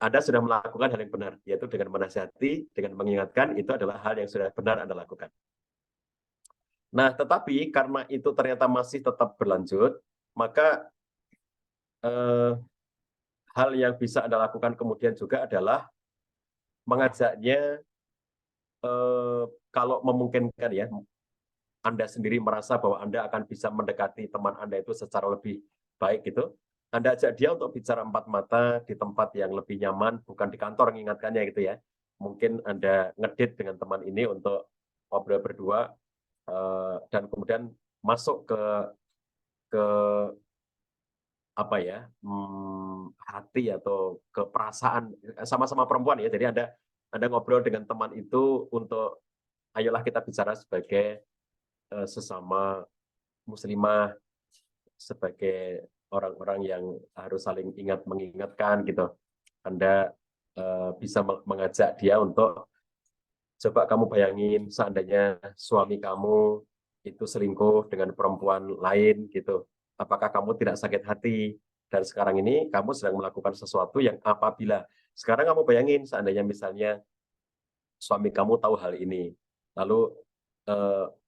Anda sudah melakukan hal yang benar, yaitu dengan menasihati, dengan mengingatkan, itu adalah hal yang sudah benar Anda lakukan. Nah, tetapi karena itu ternyata masih tetap berlanjut, maka hal yang bisa Anda lakukan kemudian juga adalah mengajaknya, kalau memungkinkan ya, Anda sendiri merasa bahwa Anda akan bisa mendekati teman Anda itu secara lebih baik gitu. Anda ajak dia untuk bicara empat mata di tempat yang lebih nyaman, bukan di kantor mengingatkannya gitu ya. Mungkin Anda ngedit dengan teman ini untuk ngobrol berdua, dan kemudian masuk ke apa ya, hati atau ke perasaan, sama-sama perempuan ya. Jadi Anda ngobrol dengan teman itu untuk ayolah kita bicara sebagai sesama muslimah, sebagai orang-orang yang harus saling ingat mengingatkan gitu. Anda bisa mengajak dia untuk, coba kamu bayangin seandainya suami kamu itu selingkuh dengan perempuan lain gitu. Apakah kamu tidak sakit hati? Dan sekarang ini kamu sedang melakukan sesuatu yang apabila sekarang kamu bayangin seandainya misalnya suami kamu tahu hal ini, lalu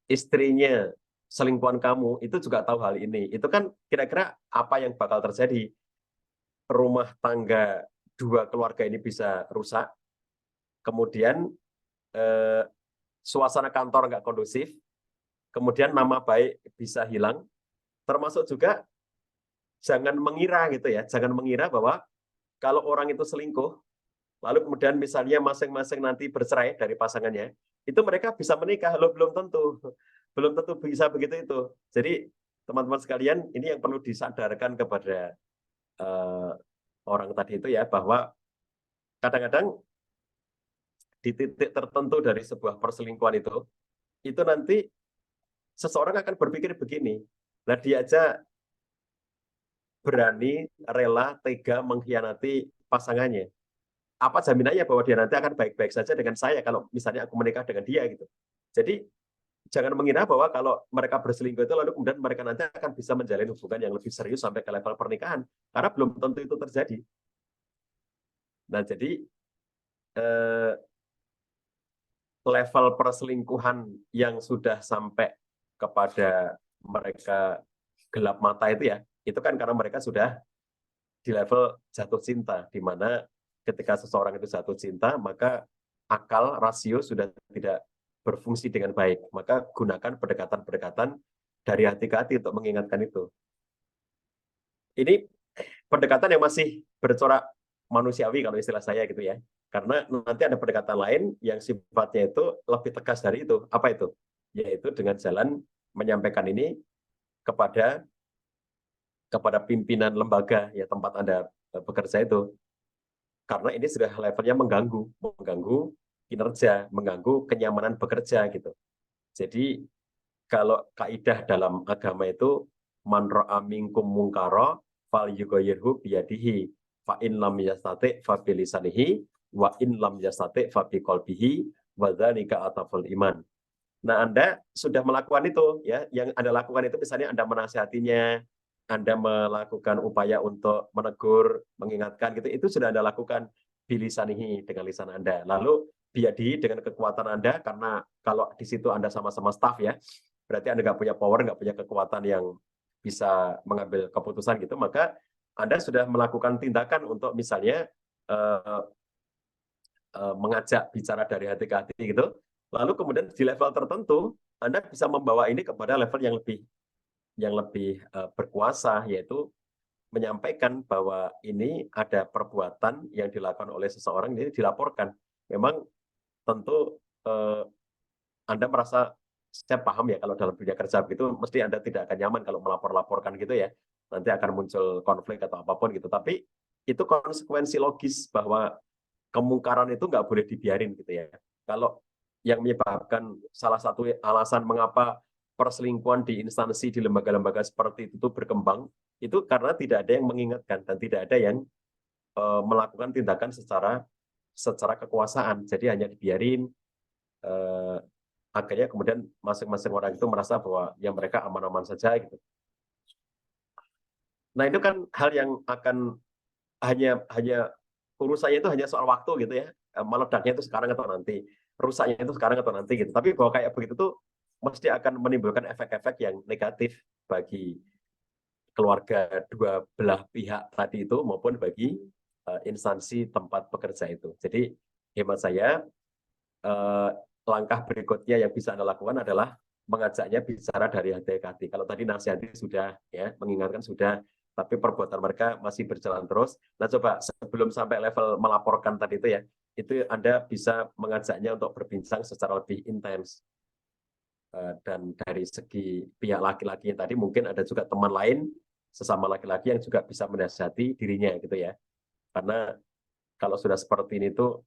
istrinya selingkuhan kamu itu juga tahu hal ini, itu kan kira-kira apa yang bakal terjadi? Rumah tangga dua keluarga ini bisa rusak, kemudian suasana kantor nggak kondusif, kemudian nama baik bisa hilang, termasuk juga jangan mengira gitu ya, jangan mengira bahwa kalau orang itu selingkuh, lalu kemudian misalnya masing-masing nanti bercerai dari pasangannya, itu mereka bisa menikah, loh belum tentu. Belum tentu bisa begitu itu. Jadi teman-teman sekalian, ini yang perlu disadarkan kepada orang tadi itu ya, bahwa kadang-kadang di titik tertentu dari sebuah perselingkuhan itu nanti seseorang akan berpikir begini, nah dia aja berani, rela, tega mengkhianati pasangannya. Apa jaminannya bahwa dia nanti akan baik-baik saja dengan saya kalau misalnya aku menikah dengan dia gitu. Jadi jangan mengira bahwa kalau mereka berselingkuh itu lalu kemudian mereka nanti akan bisa menjalin hubungan yang lebih serius sampai ke level pernikahan, karena belum tentu itu terjadi. Nah, jadi level perselingkuhan yang sudah sampai kepada mereka gelap mata itu ya, itu kan karena mereka sudah di level jatuh cinta, di mana ketika seseorang itu jatuh cinta, maka akal, rasio sudah tidak berfungsi dengan baik. Maka gunakan pendekatan-pendekatan dari hati ke hati untuk mengingatkan itu. Ini pendekatan yang masih bercorak manusiawi kalau istilah saya gitu ya. Karena nanti ada pendekatan lain yang sifatnya itu lebih tegas dari itu. Apa itu? Yaitu dengan jalan menyampaikan ini kepada pimpinan lembaga ya tempat Anda bekerja itu. Karena ini sudah levelnya mengganggu kinerja, mengganggu kenyamanan bekerja gitu. Jadi kalau kaidah dalam agama itu man ra'a minkum munkara falyughayyirhu biyadihi fa in lam yastati fa bilisanihi wa in lam yastati fa biqalbihi wa dzalika ataful iman. Nah, Anda sudah melakukan itu ya, yang Anda lakukan itu misalnya Anda menasihatinya, Anda melakukan upaya untuk menegur, mengingatkan gitu, itu sudah Anda lakukan bilisanihi dengan lisan Anda. Lalu biadi dengan kekuatan Anda, karena kalau di situ Anda sama-sama staff ya, berarti Anda nggak punya power, nggak punya kekuatan yang bisa mengambil keputusan gitu, maka Anda sudah melakukan tindakan untuk misalnya mengajak bicara dari hati ke hati gitu. Lalu kemudian di level tertentu Anda bisa membawa ini kepada level yang lebih berkuasa, yaitu menyampaikan bahwa ini ada perbuatan yang dilakukan oleh seseorang, ini dilaporkan. Memang tentu Anda merasa, saya paham ya kalau dalam dunia kerja begitu, mesti Anda tidak akan nyaman kalau melapor-laporkan gitu ya. Nanti akan muncul konflik atau apapun gitu. Tapi itu konsekuensi logis bahwa kemungkaran itu nggak boleh dibiarin gitu ya. Kalau yang menyebabkan salah satu alasan mengapa perselingkuhan di instansi, di lembaga-lembaga seperti itu berkembang, itu karena tidak ada yang mengingatkan dan tidak ada yang melakukan tindakan secara secara kekuasaan. Jadi hanya dibiarin, akhirnya kemudian masing-masing orang itu merasa bahwa ya mereka aman-aman saja gitu. Nah itu kan hal yang akan hanya urusannya itu hanya soal waktu gitu ya. Meledaknya itu sekarang atau nanti, rusaknya itu sekarang atau nanti gitu. Tapi bahwa kayak begitu tuh mesti akan menimbulkan efek-efek yang negatif bagi keluarga dua belah pihak tadi itu maupun bagi instansi tempat bekerja itu. Jadi hemat saya, langkah berikutnya yang bisa Anda lakukan adalah mengajaknya bicara dari hati ke hati. Kalau tadi nasihati sudah, ya, mengingatkan sudah, tapi perbuatan mereka masih berjalan terus. Nah, coba sebelum sampai level melaporkan tadi itu ya, itu Anda bisa mengajaknya untuk berbincang secara lebih intens. Dan dari segi pihak laki-laki tadi mungkin ada juga teman lain sesama laki-laki yang juga bisa menasihati dirinya gitu ya. Karena kalau sudah seperti ini tuh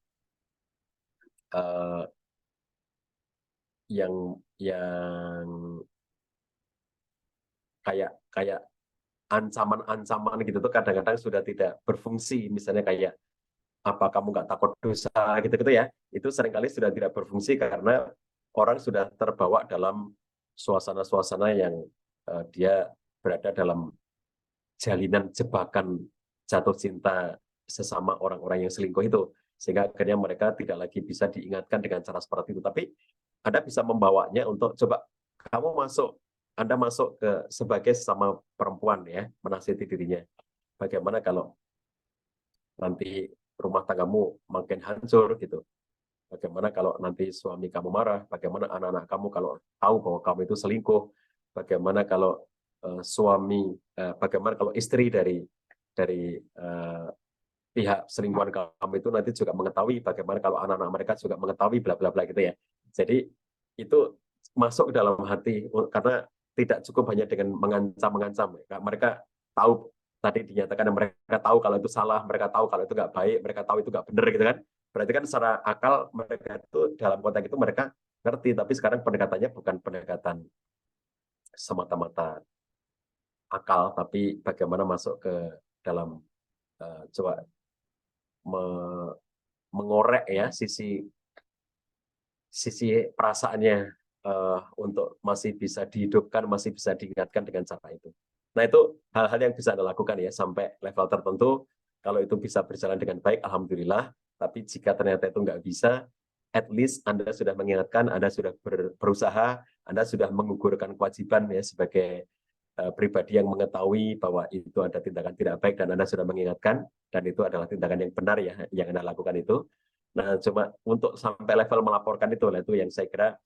uh, yang kayak kayak ancaman-ancaman gitu tuh kadang-kadang sudah tidak berfungsi. Misalnya kayak apa kamu nggak takut dosa gitu-gitu ya. Itu seringkali sudah tidak berfungsi karena orang sudah terbawa dalam suasana-suasana yang dia berada dalam jalinan jebakan jatuh cinta sesama orang-orang yang selingkuh itu. Sehingga akhirnya mereka tidak lagi bisa diingatkan dengan cara seperti itu. Tapi Anda bisa membawanya untuk coba Anda masuk ke sebagai sesama perempuan ya, menasihati dirinya. Bagaimana kalau nanti rumah tanggamu makin hancur gitu. Bagaimana kalau nanti suami kamu marah, bagaimana anak-anak kamu kalau tahu bahwa kamu itu selingkuh, bagaimana kalau bagaimana kalau istri dari pihak selingkuhan kamu itu nanti juga mengetahui, bagaimana kalau anak-anak mereka juga mengetahui bla bla bla gitu ya. Jadi itu masuk ke dalam hati karena tidak cukup hanya dengan mengancam-mengancam. Mereka tahu tadi dinyatakan mereka tahu kalau itu salah, mereka tahu kalau itu nggak baik, mereka tahu itu nggak benar gitu kan. Berarti kan secara akal mereka itu dalam konteks itu mereka ngerti, tapi sekarang pendekatannya bukan pendekatan semata-mata akal, tapi bagaimana masuk ke dalam coba mengorek ya sisi perasaannya untuk masih bisa dihidupkan, masih bisa diingatkan dengan cara itu. Nah itu hal-hal yang bisa Anda lakukan ya sampai level tertentu. Kalau itu bisa berjalan dengan baik, alhamdulillah. Tapi jika ternyata itu nggak bisa, at least Anda sudah mengingatkan, Anda sudah berusaha, Anda sudah menggugurkan kewajiban ya sebagai pribadi yang mengetahui bahwa itu ada tindakan tidak baik dan Anda sudah mengingatkan dan itu adalah tindakan yang benar ya yang Anda lakukan itu. Nah, cuma untuk sampai level melaporkan itu yang saya kira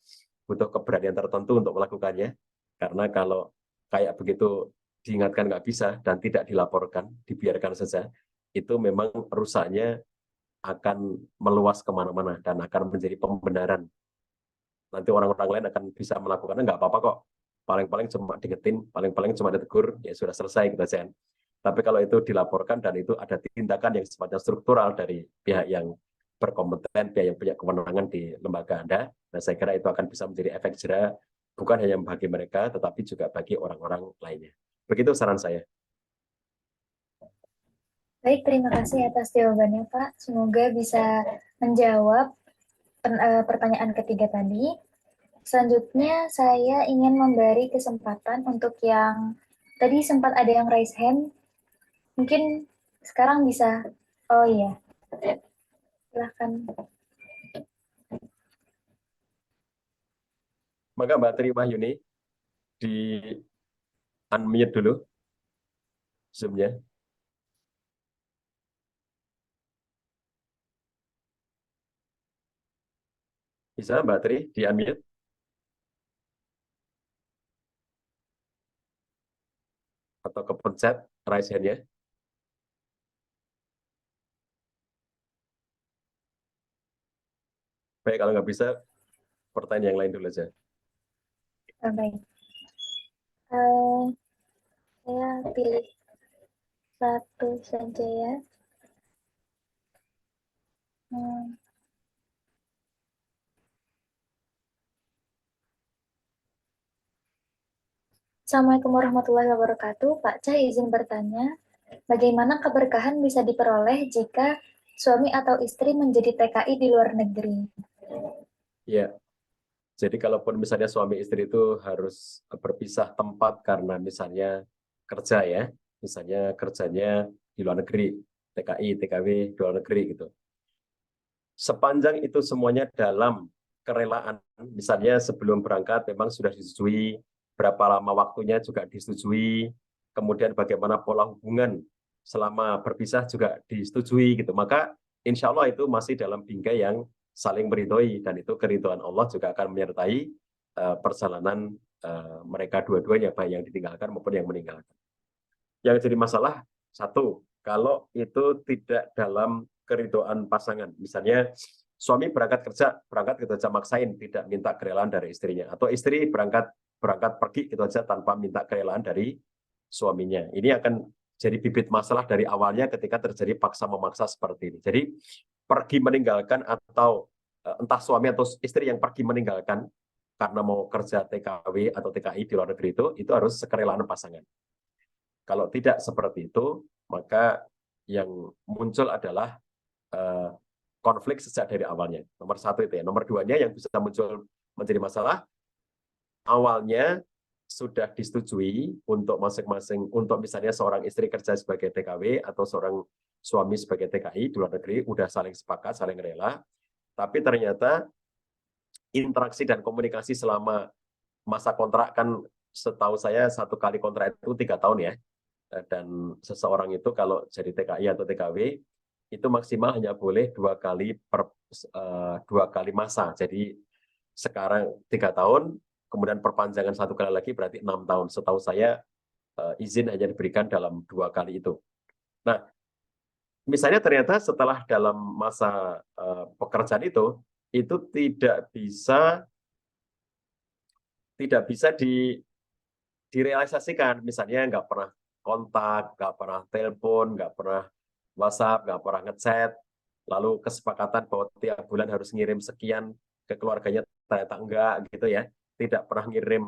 butuh keberanian tertentu untuk melakukannya. Karena kalau kayak begitu diingatkan nggak bisa dan tidak dilaporkan, dibiarkan saja, itu memang rusaknya akan meluas kemana-mana dan akan menjadi pembenaran. Nanti orang-orang lain akan bisa melakukannya, nggak apa-apa kok. Paling-paling cuma diingetin, paling-paling cuma ditegur, ya sudah selesai gitu aja. Tapi kalau itu dilaporkan dan itu ada tindakan yang sifatnya struktural dari pihak yang berkompeten, pihak yang punya kewenangan di lembaga Anda, nah saya kira itu akan bisa menjadi efek jera bukan hanya bagi mereka, tetapi juga bagi orang-orang lainnya. Begitu saran saya. Baik, terima kasih atas jawabannya, Pak. Semoga bisa menjawab pertanyaan ketiga tadi. Selanjutnya, saya ingin memberi kesempatan untuk yang tadi sempat ada yang raise hand. Mungkin sekarang bisa. Oh iya, silahkan. Maka Mbak Tri Wahyuni di unmute dulu Zoom-nya. Bisa Mbak Tri di unmute atau kepencet raise hand-nya. Baik, kalau nggak bisa, pertanyaan yang lain dulu aja. Baik. Uh, saya pilih satu saja ya. Hmm. Assalamualaikum warahmatullahi wabarakatuh. Pak Cah izin bertanya, bagaimana keberkahan bisa diperoleh jika suami atau istri menjadi TKI di luar negeri? Ya, jadi kalaupun misalnya suami istri itu harus berpisah tempat karena misalnya kerja ya, misalnya kerjanya di luar negeri, TKI, TKW di luar negeri gitu. Sepanjang itu semuanya dalam kerelaan, misalnya sebelum berangkat memang sudah disetujui, berapa lama waktunya juga disetujui, kemudian bagaimana pola hubungan selama berpisah juga disetujui gitu. Maka insya Allah itu masih dalam bingkai yang saling meridhoi, dan itu keridhaan Allah juga akan menyertai perjalanan mereka dua-duanya, baik yang ditinggalkan maupun yang meninggalkan. Yang jadi masalah satu, kalau itu tidak dalam keridhaan pasangan. Misalnya suami berangkat kerja maksain, tidak minta kerelaan dari istrinya, atau istri berangkat pergi gitu aja tanpa minta kerelaan dari suaminya. Ini akan jadi bibit masalah dari awalnya ketika terjadi paksa memaksa seperti ini. Jadi pergi meninggalkan, atau entah suami atau istri yang pergi meninggalkan karena mau kerja TKW atau TKI di luar negeri, itu harus sekerelaan pasangan. Kalau tidak seperti itu, maka yang muncul adalah konflik sejak dari awalnya. Nomor satu itu ya. Nomor duanya yang bisa muncul menjadi masalah, awalnya sudah disetujui untuk masing-masing, untuk misalnya seorang istri kerja sebagai TKW atau seorang suami sebagai TKI di luar negeri, udah saling sepakat, saling rela, tapi ternyata interaksi dan komunikasi selama masa kontrak kan, setahu saya satu kali kontrak itu 3 tahun ya. Dan seseorang itu kalau jadi TKI atau TKW itu maksimal hanya boleh 2 kali masa. Jadi sekarang 3 tahun, kemudian perpanjangan 1 kali lagi berarti 6 tahun. Setahu saya izin hanya diberikan dalam 2 kali itu. Nah, misalnya ternyata setelah dalam masa pekerjaan itu tidak bisa direalisasikan. Misalnya nggak pernah kontak, nggak pernah telepon, nggak pernah WhatsApp, nggak pernah ngechat, lalu kesepakatan bahwa tiap bulan harus ngirim sekian ke keluarganya, ternyata enggak gitu ya, tidak pernah ngirim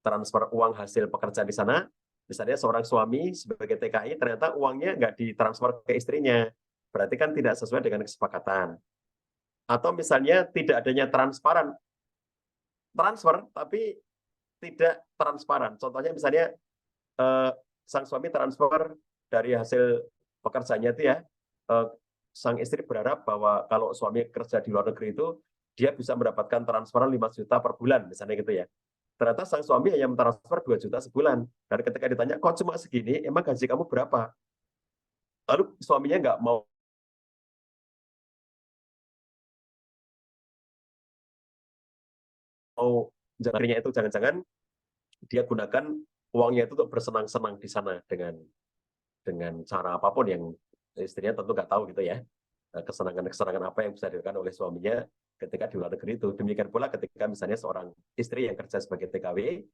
transfer uang hasil pekerjaan di sana. Misalnya seorang suami sebagai TKI ternyata uangnya nggak ditransfer ke istrinya, berarti kan tidak sesuai dengan kesepakatan. Atau misalnya tidak adanya transparan transfer tapi tidak transparan. Contohnya misalnya sang suami transfer dari hasil pekerjaannya itu ya, eh, sang istri berharap bahwa kalau suami kerja di luar negeri itu dia bisa mendapatkan transferan 5 juta per bulan, misalnya gitu ya. Ternyata sang suami hanya mentransfer 2 juta sebulan. Dan ketika ditanya, kok cuma segini, emang gaji kamu berapa? Lalu suaminya nggak mau jadinya itu, jangan-jangan dia gunakan uangnya itu untuk bersenang-senang di sana dengan cara apapun yang istrinya tentu nggak tahu gitu ya. Kesenangan-kesenangan apa yang bisa dilakukan oleh suaminya ketika di luar negeri itu. Demikian pula ketika misalnya seorang istri yang kerja sebagai TKW,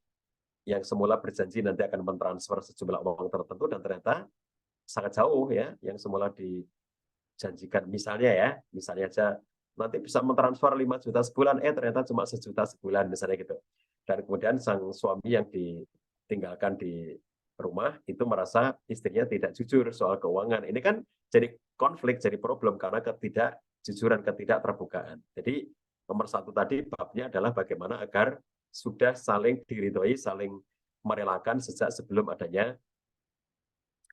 yang semula berjanji nanti akan mentransfer sejumlah uang tertentu, dan ternyata sangat jauh ya, yang semula dijanjikan misalnya aja nanti bisa mentransfer 5 juta sebulan, ternyata cuma 1 juta sebulan, misalnya gitu. Dan kemudian sang suami yang ditinggalkan di rumah itu merasa istrinya tidak jujur soal keuangan. Ini kan jadi konflik, jadi problem karena ketidakjujuran, ketidakterbukaan. Jadi nomor satu tadi babnya adalah bagaimana agar sudah saling diridhoi, saling merelakan sejak sebelum adanya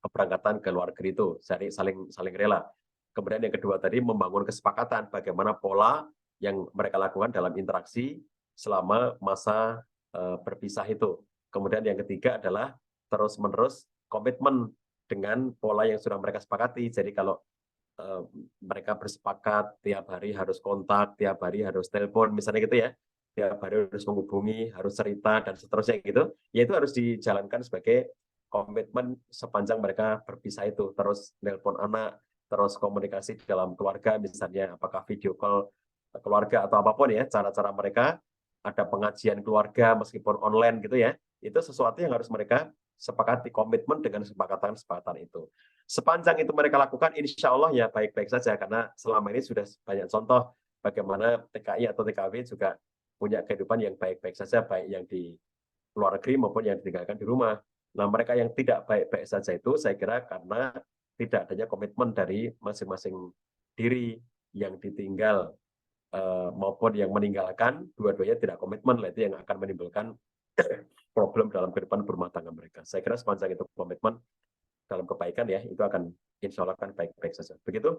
keberangkatan ke luar negeri itu, saling rela. Kemudian yang kedua tadi membangun kesepakatan bagaimana pola yang mereka lakukan dalam interaksi selama masa berpisah itu. Kemudian yang ketiga adalah terus-menerus komitmen dengan pola yang sudah mereka sepakati. Jadi kalau mereka bersepakat tiap hari harus kontak, tiap hari harus telepon, misalnya gitu ya, tiap hari harus menghubungi, harus cerita, dan seterusnya gitu, ya itu harus dijalankan sebagai komitmen sepanjang mereka berpisah itu. Terus telepon anak, terus komunikasi dalam keluarga, misalnya apakah video call keluarga atau apapun ya, cara-cara mereka, ada pengajian keluarga meskipun online gitu ya, itu sesuatu yang harus mereka sepakati, komitmen dengan kesepakatan-kesepakatan itu. Sepanjang itu mereka lakukan, insya Allah ya baik-baik saja, karena selama ini sudah banyak contoh bagaimana TKI atau TKW juga punya kehidupan yang baik-baik saja, baik yang di luar negeri maupun yang ditinggalkan di rumah. Nah, mereka yang tidak baik-baik saja itu saya kira karena tidak adanya komitmen dari masing-masing diri, yang ditinggal maupun yang meninggalkan, dua-duanya tidak komitmen, lah itu yang akan menimbulkan problem dalam kehidupan berumah tangga mereka. Saya kira sepanjang itu komitmen dalam kebaikan ya, itu akan insya Allah akan baik-baik saja. Begitu?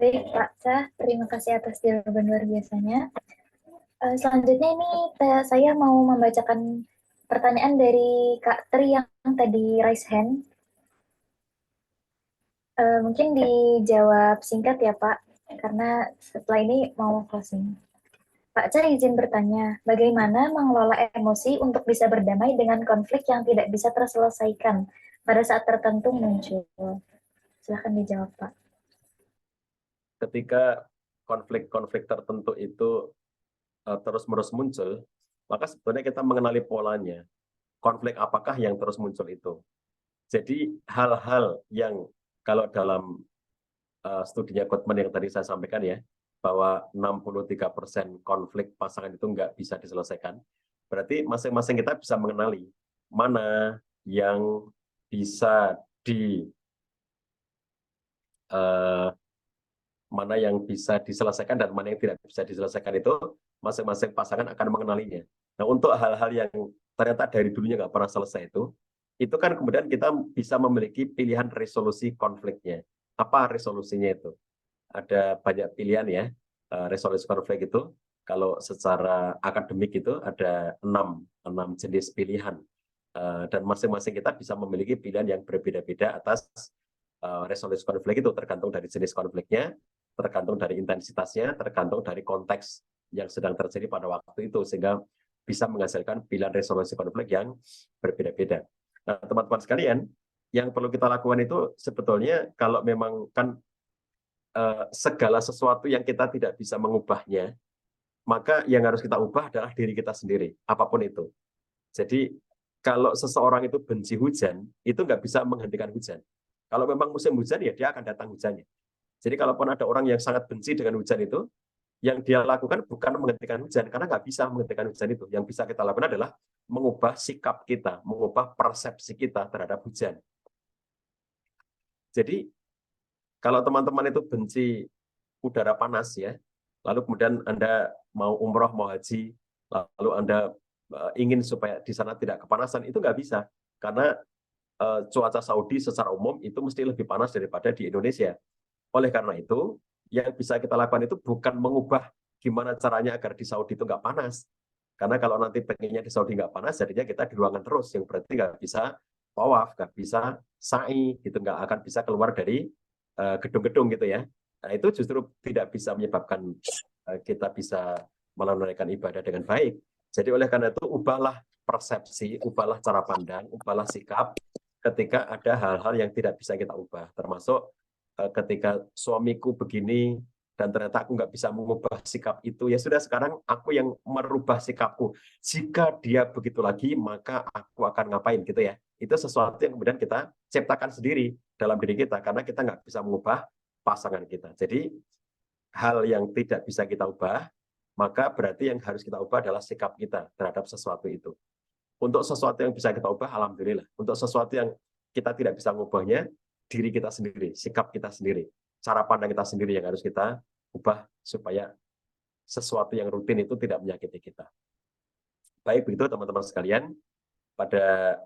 Baik, Pak Cah, terima kasih atas jawaban luar biasanya. Selanjutnya ini saya mau membacakan pertanyaan dari Kak Tri yang tadi raise hand. Mungkin dijawab singkat ya Pak, karena setelah ini mau closing. Pak Cah izin bertanya, bagaimana mengelola emosi untuk bisa berdamai dengan konflik yang tidak bisa terselesaikan pada saat tertentu muncul? Silahkan dijawab Pak. Ketika konflik-konflik tertentu itu terus-menerus muncul, maka sebetulnya kita mengenali polanya. Konflik apakah yang terus muncul itu? Jadi hal-hal yang kalau dalam studinya Gottman yang tadi saya sampaikan ya, bahwa 63% konflik pasangan itu nggak bisa diselesaikan, berarti masing-masing kita bisa mengenali mana yang bisa mana yang bisa diselesaikan dan mana yang tidak bisa diselesaikan, itu masing-masing pasangan akan mengenalinya. Nah, untuk hal-hal yang ternyata dari dulunya nggak pernah selesai itu kan kemudian kita bisa memiliki pilihan resolusi konfliknya. Apa resolusinya itu? Ada banyak pilihan ya. Resolusi konflik itu kalau secara akademik itu ada 6 jenis pilihan. Dan masing-masing kita bisa memiliki pilihan yang berbeda-beda atas resolusi konflik itu, tergantung dari jenis konfliknya, tergantung dari intensitasnya, tergantung dari konteks yang sedang terjadi pada waktu itu, sehingga bisa menghasilkan pilihan resolusi konflik yang berbeda-beda. Nah, teman-teman sekalian, yang perlu kita lakukan itu sebetulnya kalau memang kan segala sesuatu yang kita tidak bisa mengubahnya, maka yang harus kita ubah adalah diri kita sendiri, apapun itu. Jadi kalau seseorang itu benci hujan, itu nggak bisa menghentikan hujan. Kalau memang musim hujan, ya dia akan datang hujannya. Jadi kalaupun ada orang yang sangat benci dengan hujan itu, yang dia lakukan bukan menghentikan hujan, karena nggak bisa menghentikan hujan itu. Yang bisa kita lakukan adalah mengubah sikap kita, mengubah persepsi kita terhadap hujan. Jadi kalau teman-teman itu benci udara panas ya, lalu kemudian Anda mau umroh, mau haji, lalu Anda ingin supaya di sana tidak kepanasan, itu nggak bisa. Karena cuaca Saudi secara umum itu mesti lebih panas daripada di Indonesia. Oleh karena itu, yang bisa kita lakukan itu bukan mengubah gimana caranya agar di Saudi itu nggak panas. Karena kalau nanti pengennya di Saudi nggak panas, jadinya kita di ruangan terus, yang berarti nggak bisa tawaf, nggak bisa sa'i, gitu, nggak akan bisa keluar dari gedung-gedung gitu ya. Nah, itu justru tidak bisa menyebabkan kita bisa menunaikan ibadah dengan baik. Jadi oleh karena itu, ubahlah persepsi, ubahlah cara pandang, ubahlah sikap ketika ada hal-hal yang tidak bisa kita ubah. Termasuk ketika suamiku begini, dan ternyata aku nggak bisa mengubah sikap itu, ya sudah, sekarang aku yang merubah sikapku. Jika dia begitu lagi, maka aku akan ngapain gitu ya. Itu sesuatu yang kemudian kita ciptakan sendiri dalam diri kita, karena kita nggak bisa mengubah pasangan kita. Jadi hal yang tidak bisa kita ubah, maka berarti yang harus kita ubah adalah sikap kita terhadap sesuatu itu. Untuk sesuatu yang bisa kita ubah, alhamdulillah. Untuk sesuatu yang kita tidak bisa mengubahnya, diri kita sendiri, sikap kita sendiri, cara pandang kita sendiri yang harus kita ubah supaya sesuatu yang rutin itu tidak menyakiti kita. Baik, begitu teman-teman sekalian. Pada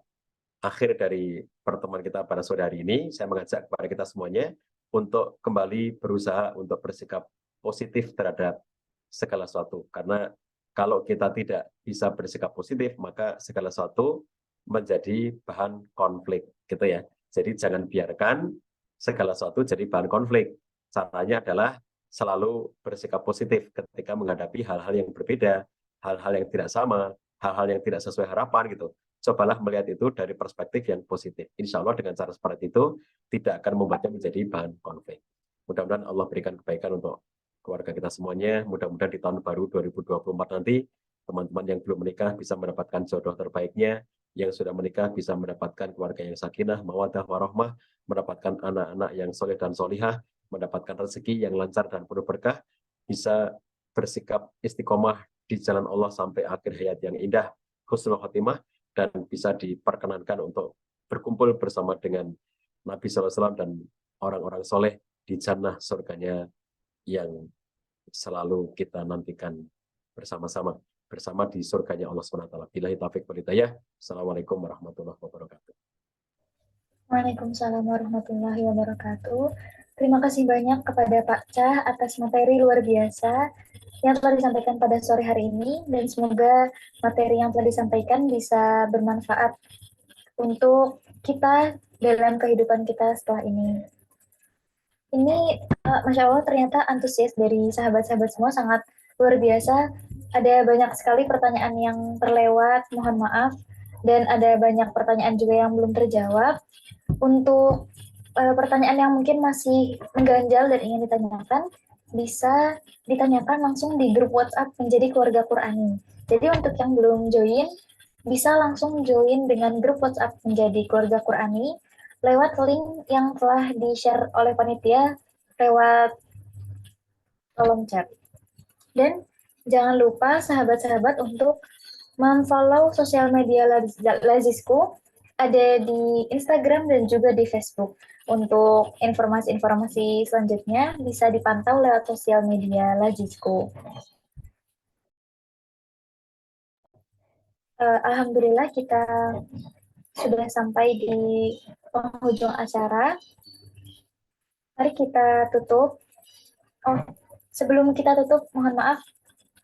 akhir dari pertemuan kita pada sore hari ini, saya mengajak kepada kita semuanya untuk kembali berusaha untuk bersikap positif terhadap segala sesuatu. Karena kalau kita tidak bisa bersikap positif, maka segala sesuatu menjadi bahan konflik, gitu ya. Jadi jangan biarkan segala sesuatu jadi bahan konflik. Caranya adalah selalu bersikap positif ketika menghadapi hal-hal yang berbeda, hal-hal yang tidak sama, hal-hal yang tidak sesuai harapan gitu. Cobalah melihat itu dari perspektif yang positif. Insya Allah dengan cara seperti itu tidak akan membuatnya menjadi bahan konflik. Mudah-mudahan Allah berikan kebaikan untuk keluarga kita semuanya. Mudah-mudahan di tahun baru 2024 nanti, teman-teman yang belum menikah bisa mendapatkan jodoh terbaiknya, yang sudah menikah bisa mendapatkan keluarga yang sakinah, mawaddah, warahmah, mendapatkan anak-anak yang soleh dan solihah, mendapatkan rezeki yang lancar dan penuh berkah, bisa bersikap istiqomah di jalan Allah sampai akhir hayat yang indah, husnul khotimah, dan bisa diperkenankan untuk berkumpul bersama dengan Nabi SAW dan orang-orang soleh di jannah surganya yang selalu kita nantikan bersama-sama di surganya Allah SWT. Billahi taufiq wal hidayah. Assalamualaikum warahmatullahi wabarakatuh. Waalaikumsalam warahmatullahi wabarakatuh. Terima kasih banyak kepada Pak Cah atas materi luar biasa yang telah disampaikan pada sore hari ini, dan semoga materi yang telah disampaikan bisa bermanfaat untuk kita dalam kehidupan kita setelah ini. Ini, Masya Allah, ternyata antusias dari sahabat-sahabat semua sangat luar biasa. Ada banyak sekali pertanyaan yang terlewat, mohon maaf, dan ada banyak pertanyaan juga yang belum terjawab. Untuk pertanyaan yang mungkin masih mengganjal dan ingin ditanyakan, bisa ditanyakan langsung di grup WhatsApp menjadi keluarga Qurani. Jadi untuk yang belum join, bisa langsung join dengan grup WhatsApp menjadi keluarga Qurani lewat link yang telah di-share oleh panitia lewat kolom chat. Dan jangan lupa sahabat-sahabat untuk memfollow sosial media Lazisku, ada di Instagram dan juga di Facebook. Untuk informasi-informasi selanjutnya bisa dipantau lewat sosial media Lazisku. Alhamdulillah kita sudah sampai di penghujung acara. Mari kita tutup. Oh, sebelum kita tutup, mohon maaf,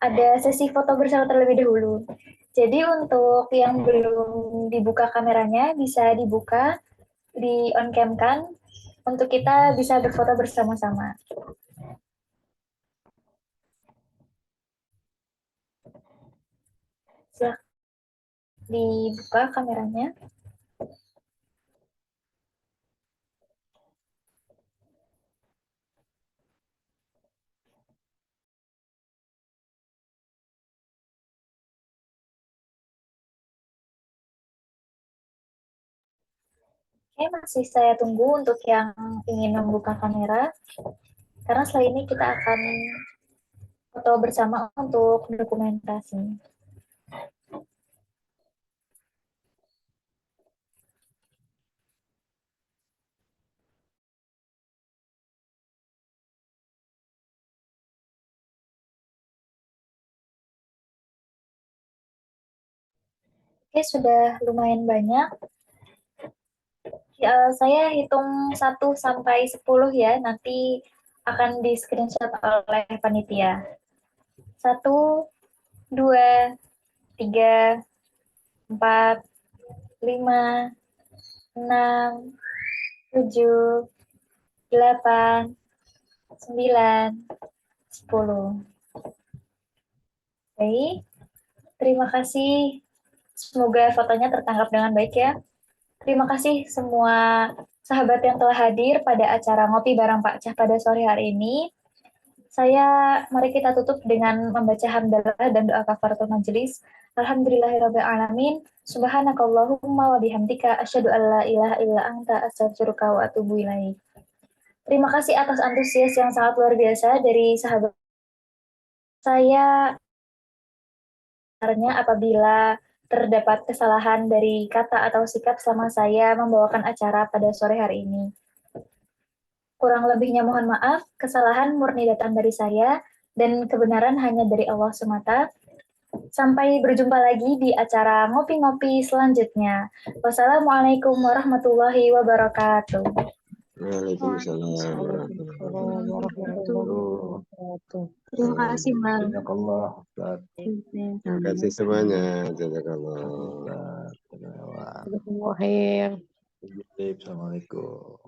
ada sesi foto bersama terlebih dahulu. Jadi untuk yang belum dibuka kameranya, bisa dibuka, di on cam kan, untuk kita bisa berfoto bersama-sama. Silakan dibuka kameranya. Oke, masih saya tunggu untuk yang ingin membuka kamera, karena setelah ini kita akan foto bersama untuk dokumentasi. Oke, sudah lumayan banyak. Ya, saya hitung 1 sampai 10 ya, nanti akan di screenshot oleh panitia. 1, 2, 3, 4, 5, 6, 7, 8, 9, 10. Baik, terima kasih. Semoga fotonya tertangkap dengan baik ya. Terima kasih semua sahabat yang telah hadir pada acara Ngopi Bareng Pak Cah pada sore hari ini. Mari kita tutup dengan membaca hamdalah dan doa kafaratul majelis. Alhamdulillahirabbil alamin. Subhanakallahumma wa bihamdika asyhadu an la ilaha illa anta astaghfiruka wa atubu ilaik. Terima kasih atas antusias yang sangat luar biasa dari sahabat saya. Sebenarnya apabila terdapat kesalahan dari kata atau sikap selama saya membawakan acara pada sore hari ini. Kurang lebihnya mohon maaf, kesalahan murni datang dari saya, dan kebenaran hanya dari Allah semata. Sampai berjumpa lagi di acara ngopi-ngopi selanjutnya. Wassalamualaikum warahmatullahi wabarakatuh. Waalaikumsalam warahmatullahi wabarakatuh. Terima kasih, Bang. Jazakallah. Terima kasih semuanya. Jazakallah. Assalamualaikum.